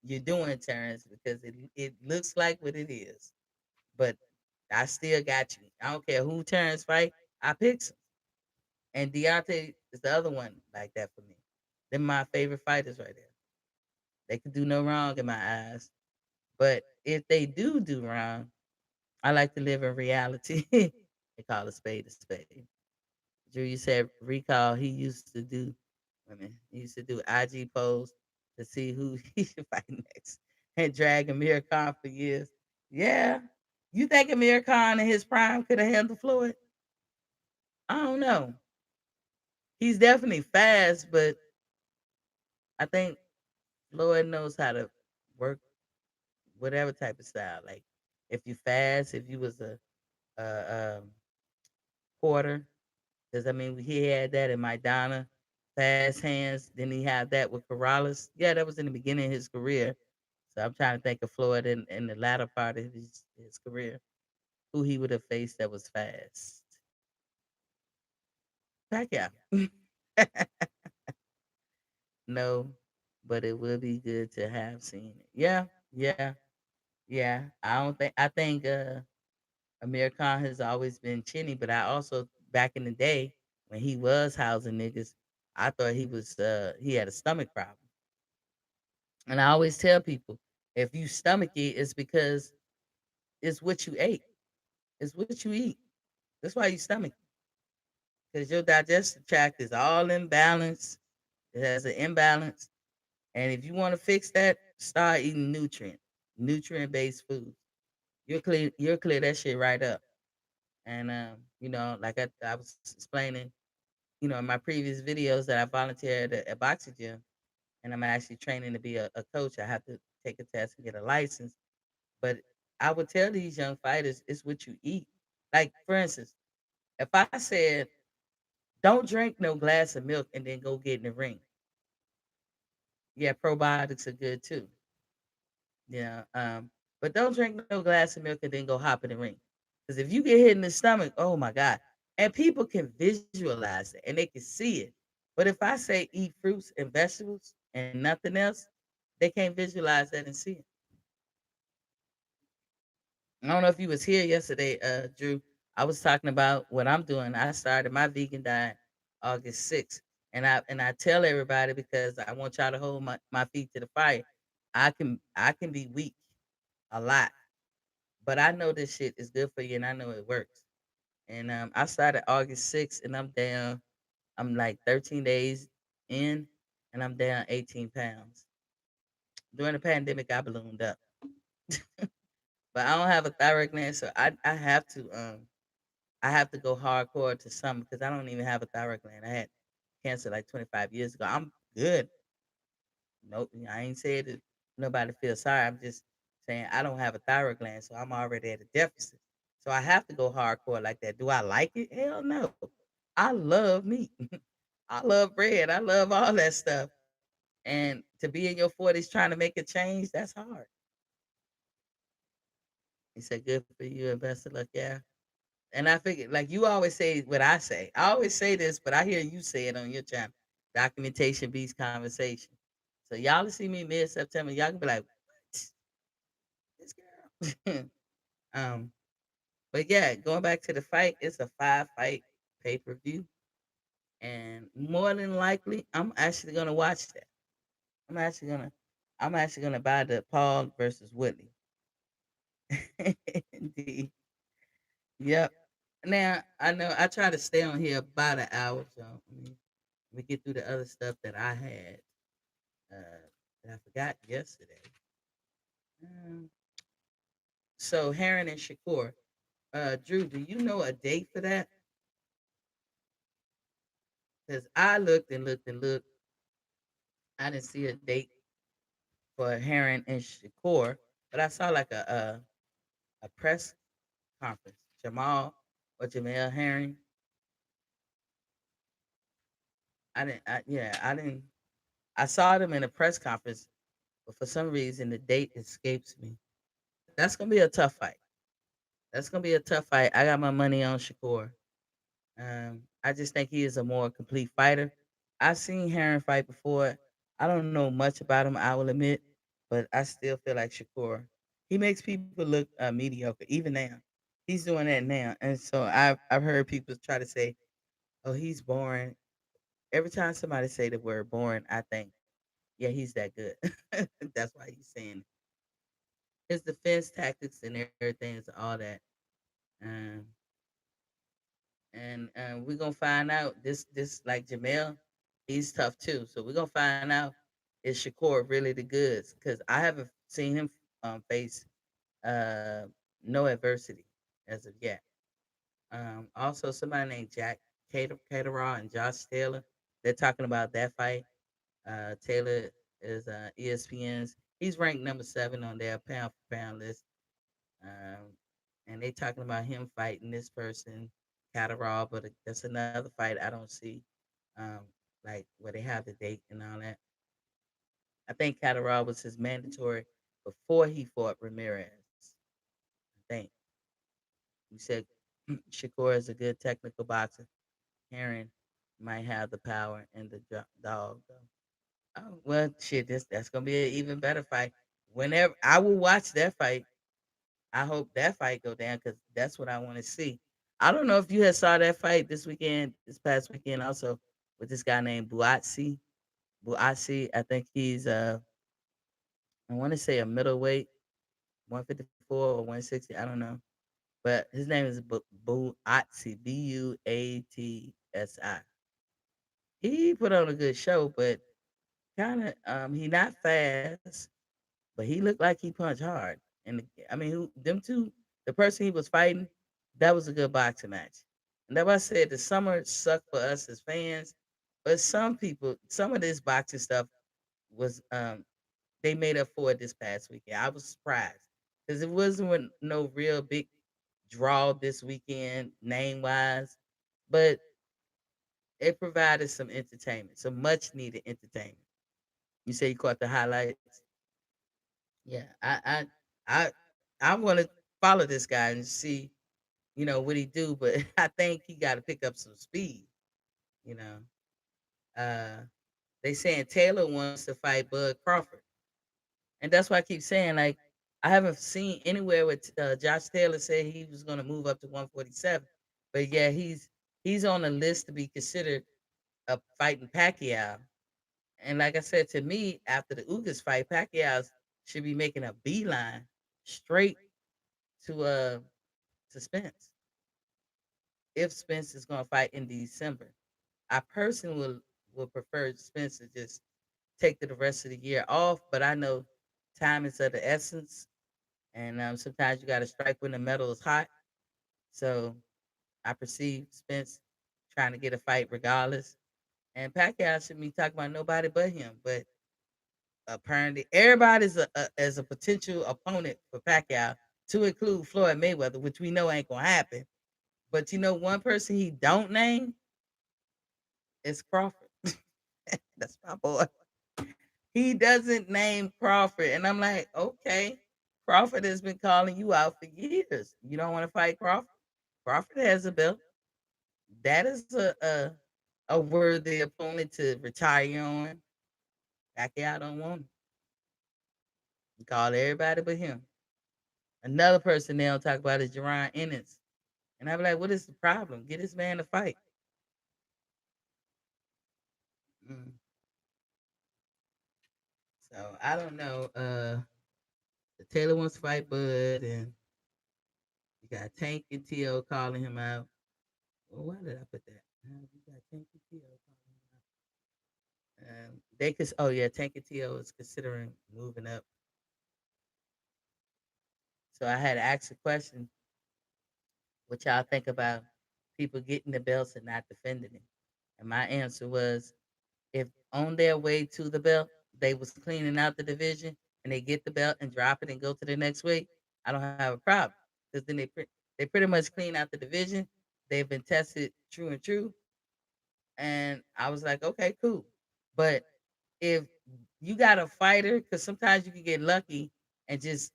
you're doing, Terrence, because it looks like what it is. But I still got you. I don't care who Terrence fight, I pick him. And Deontay is the other one like that for me. They're my favorite fighters right there. They can do no wrong in my eyes. But if they do wrong, I like to live in reality. They call a spade a spade. Drew, you said recall he used to do women. He used to do IG polls to see who he should fight next and drag Amir Khan for years. Yeah. You think Amir Khan in his prime could have handled Floyd? I don't know. He's definitely fast, but I think Floyd knows how to work whatever type of style. Like if you fast, if you was a quarter, because I mean he had that in Maidana, fast hands. Then he had that with Corrales. Yeah, that was in the beginning of his career. So I'm trying to think of Floyd in the latter part of his career, who he would have faced that was fast. Pacquiao. No, but it would be good to have seen it. Yeah, yeah, yeah. I think Amir Khan has always been chinny, but I also back in the day when he was housing niggas, I thought he had a stomach problem. And I always tell people, if you stomach it's because it's what you ate. It's what you eat. That's why you stomach, because your digestive tract is all imbalanced. It has an imbalance. And if you want to fix that, start eating nutrient based food. You'll clear that shit right up. And like I was explaining, in my previous videos that I volunteered at a boxing gym, and I'm actually training to be a coach. I have to take a test and get a license. But I would tell these young fighters, it's what you eat. Like for instance, if I said, don't drink no glass of milk and then go get in the ring. Yeah, probiotics are good too. Yeah. But don't drink no glass of milk and then go hop in the ring. Because if you get hit in the stomach, oh my God. And people can visualize it and they can see it. But if I say eat fruits and vegetables and nothing else, they can't visualize that and see it. I don't know if you was here yesterday, Drew. I was talking about what I'm doing. I started my vegan diet August 6th. And I tell everybody, because I want y'all to hold my feet to the fire. I can be weak a lot, but I know this shit is good for you and I know it works. And I started August 6th and I'm down. I'm like 13 days in and I'm down 18 pounds. During the pandemic, I ballooned up. but I don't have a thyroid gland, so I have to go hardcore to some because I don't even have a thyroid gland. I had cancer like 25 years ago. I'm good. Nope, I ain't said that nobody feels sorry. I'm just saying I don't have a thyroid gland, so I'm already at a deficit. So I have to go hardcore like that. Do I like it? Hell no. I love meat. I love bread. I love all that stuff. And to be in your 40s trying to make a change, that's hard. He said, good for you and best of luck. Yeah. And I figured, like you always say what I say. I always say this, but I hear you say it on your channel. Documentation beats conversation. So y'all will see me mid September. Y'all can be like, what? This girl. um, but yeah, going back to the fight, it's a 5 fight pay-per-view. And more than likely, I'm actually gonna watch that. I'm actually gonna I'm actually gonna buy the Paul versus Whitley. Indeed. Yep. Now I know I try to stay on here about an hour, so we get through the other stuff that I had that I forgot yesterday. Um, so Heron and Shakur, Drew, do you know a date for that? Because I looked and looked and looked, I didn't see a date for Heron and Shakur, but I saw like a press conference. Jamal or Jamel Herring. I didn't. I didn't. I saw them in a press conference, but for some reason the date escapes me. That's gonna be a tough fight. That's gonna be a tough fight. I got my money on Shakur. I just think he is a more complete fighter. I've seen Heron fight before. I don't know much about him, I will admit, but I still feel like Shakur. He makes people look mediocre, even now. He's doing that now, and so I've heard people try to say, "Oh, he's boring." Every time somebody say the word boring, I think, "Yeah, he's that good." That's why he's saying it. His defense tactics and everything is all that. Um, and we're gonna find out this like Jamel, he's tough too. So we're gonna find out is Shakur really the goods because I haven't seen him face uh, no adversity as of yet. Also, somebody named Jack Cateraw and Josh Taylor, they're talking about that fight. Taylor is ESPN's. He's ranked number 7 on their pound for pound list. Um, and they talking about him fighting this person, Catterall, but that's another fight I don't see, um, like where they have the date and all that. I think Catterall was his mandatory before he fought Ramirez. I think you said Shakur is a good technical boxer. Heron might have the power and the dog though. Oh well, shit, that's gonna be an even better fight. Whenever I will watch that fight, I hope that fight go down because that's what I want to see. I don't know if you had saw that fight this weekend, this past weekend, also with this guy named Buatsi. Buatsi, I think he's I want to say a middleweight, 154 or 160. I don't know, but his name is Buatsi, Buatsi. He put on a good show, but kind of he not fast, but he looked like he punched hard. And I mean, them two, the person he was fighting, that was a good boxing match. And that's why I said the summer sucked for us as fans, but some people, some of this boxing stuff was they made up for it this past weekend. I was surprised because it wasn't no real big draw this weekend name wise, but it provided some entertainment, some much needed entertainment. You say you caught the highlights. Yeah, I I want to follow this guy and see, what he do, but I think he got to pick up some speed. You know, uh, they saying Taylor wants to fight Bud Crawford, and that's why I keep saying like I haven't seen anywhere where Josh Taylor said he was going to move up to 147, but yeah, he's on the list to be considered a fighting Pacquiao. And like I said, to me, after the Ugas fight, Pacquiao should be making a beeline straight to to Spence. If Spence is gonna fight in December. I personally will prefer Spence to just take the rest of the year off, but I know time is of the essence and sometimes you got to strike when the metal is hot. So I perceive Spence trying to get a fight regardless, and Pacquiao shouldn't be talking about nobody but him. But apparently, everybody's as a potential opponent for Pacquiao, to include Floyd Mayweather, which we know ain't gonna happen. But you know, one person he don't name is Crawford. That's my boy. He doesn't name Crawford, and I'm like, okay, Crawford has been calling you out for years. You don't want to fight Crawford. Crawford has a belt. That is a worthy opponent to retire on. Pacquiao don't want him. He called everybody but him. Another person they don't talk about is Jerron Ennis. And I'm like, what is the problem? Get this man to fight. Mm. So I don't know. Taylor wants to fight Bud, and you got Tank and T.O. calling him out. Well, why did I put that? You got Tank and T.O. calling him out. They could. Oh yeah, Tank and T.O. is considering moving up. So I had to ask a question: what y'all think about people getting the belts and not defending it? And my answer was, if on their way to the belt, they was cleaning out the division and they get the belt and drop it and go to the next weight, I don't have a problem. Because then they pretty much clean out the division. They've been tested true and true. And I was like, okay, cool. But if you got a fighter, because sometimes you can get lucky and just,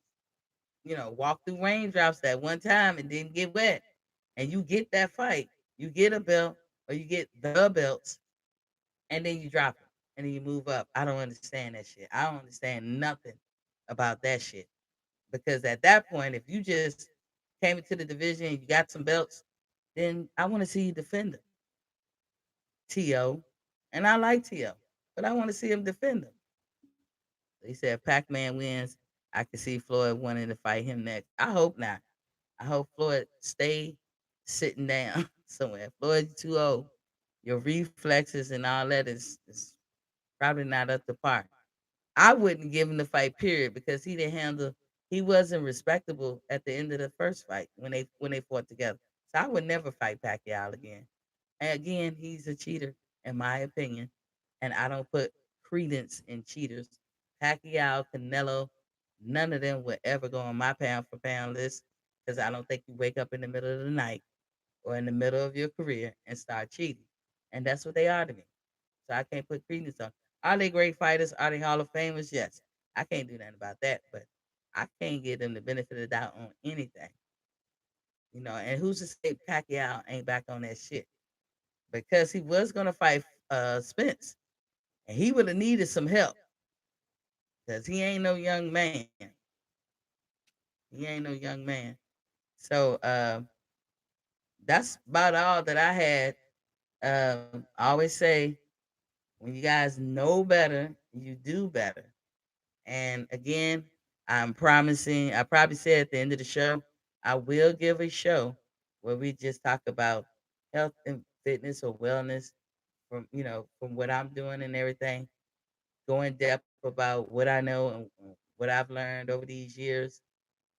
walk through raindrops that one time and didn't get wet, and you get that fight, you get a belt or you get the belts, and then you drop it and then you move up. I don't understand that shit. I don't understand nothing about that shit. Because at that point, if you just came into the division and you got some belts, then I want to see you defend them. T.O. And I like T.O., but I want to see him defend them. They said Pac Man wins. I can see Floyd wanting to fight him next. I hope not. I hope Floyd stay sitting down somewhere. Floyd's too old. Your reflexes and all that is probably not up to par. I wouldn't give him the fight, period, because he didn't handle. He wasn't respectable at the end of the first fight when they fought together. So I would never fight Pacquiao again. And again, he's a cheater, in my opinion, and I don't put credence in cheaters. Pacquiao, Canelo, none of them would ever go on my pound for pound list because I don't think you wake up in the middle of the night or in the middle of your career and start cheating, and that's what they are to me. So I can't put credence on. Are they great fighters? Are they Hall of Famers? Yes. I can't do nothing about that, but I can't give them the benefit of the doubt on anything. And who's to say Pacquiao ain't back on that shit? Because he was gonna fight Spence, and he would have needed some help because he ain't no young man. He ain't no young man. So that's about all that I had. I always say, when you guys know better, you do better. And again, I'm promising, I probably said at the end of the show, I will give a show where we just talk about health and fitness or wellness from what I'm doing and everything. Go in depth about what I know and what I've learned over these years.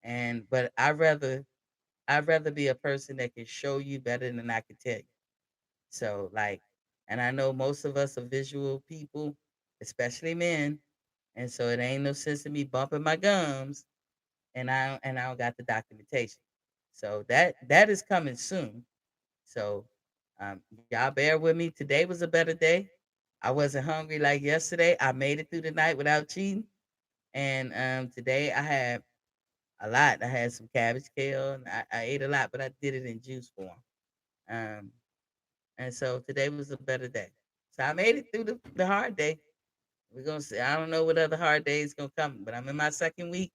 But I'd rather be a person that can show you better than I can tell you. So like, and I know most of us are visual people, especially men, and so it ain't no sense in me bumping my gums, and I don't got the documentation. So that is coming soon. So y'all bear with me. Today was a better day. I wasn't hungry like yesterday. I made it through the night without cheating, and today I had a lot. I had some cabbage kale, and I ate a lot, but I did it in juice form. Um, and so today was a better day. So I made it through the hard day. We're gonna see. I don't know what other hard days gonna come, but I'm in my second week.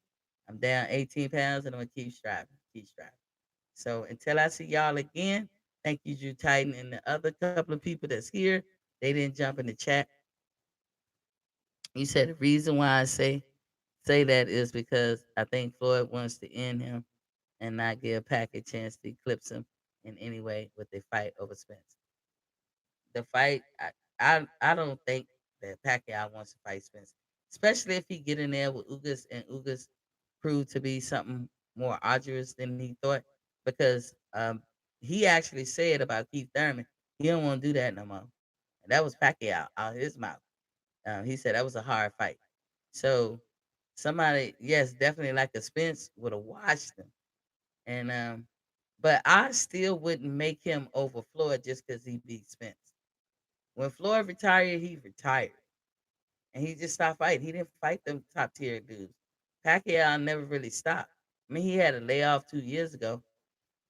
I'm down 18 pounds, and I'm gonna keep striving, keep striving. So until I see y'all again, thank you, Drew Titan, and the other couple of people that's here. They didn't jump in the chat. You said the reason why I say that is because I think Floyd wants to end him and not give Pac a chance to eclipse him in any way with the fight over Spence. The fight, I don't think that Pacquiao wants to fight Spence, especially if he get in there with Ugas and Ugas. proved to be something more arduous than he thought because he actually said about Keith Thurman, he don't want to do that no more. And that was Pacquiao out his mouth. He said that was a hard fight. So somebody, yes, definitely like a Spence would have watched him. And but I still wouldn't make him over Floyd just because he beat Spence. When Floyd retired, he retired. And he just stopped fighting. He didn't fight them top tier dudes. Pacquiao never really stopped. I mean, he had a layoff 2 years ago,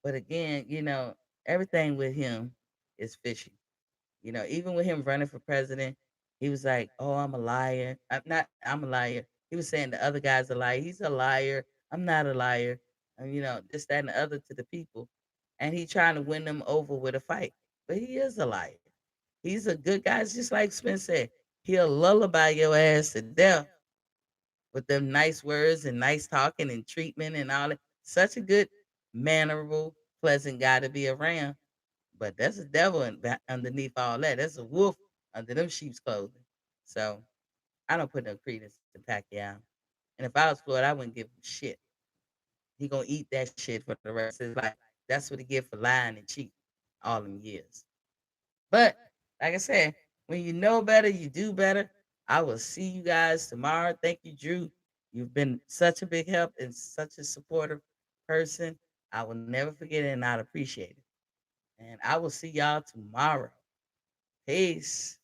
but again, everything with him is fishy. Even with him running for president, he was like, "Oh, I'm a liar. I'm not. I'm a liar." He was saying the other guy's a liar. He's a liar. I'm not a liar. And this, that, and the other to the people, and he trying to win them over with a fight. But he is a liar. He's a good guy. It's just like Spence said. He'll lullaby your ass to death with them nice words and nice talking and treatment and all that. Such a good, mannerable, pleasant guy to be around. But that's a devil underneath all that. That's a wolf under them sheep's clothing. So I don't put no credence to Pacquiao. And if I was Floyd, I wouldn't give him shit. He gonna eat that shit for the rest of his life. That's what he get for lying and cheating all them years. But like I said, when you know better, you do better. I will see you guys tomorrow. Thank you, Drew. You've been such a big help and such a supportive person. I will never forget it and I'd appreciate it. And I will see y'all tomorrow. Peace.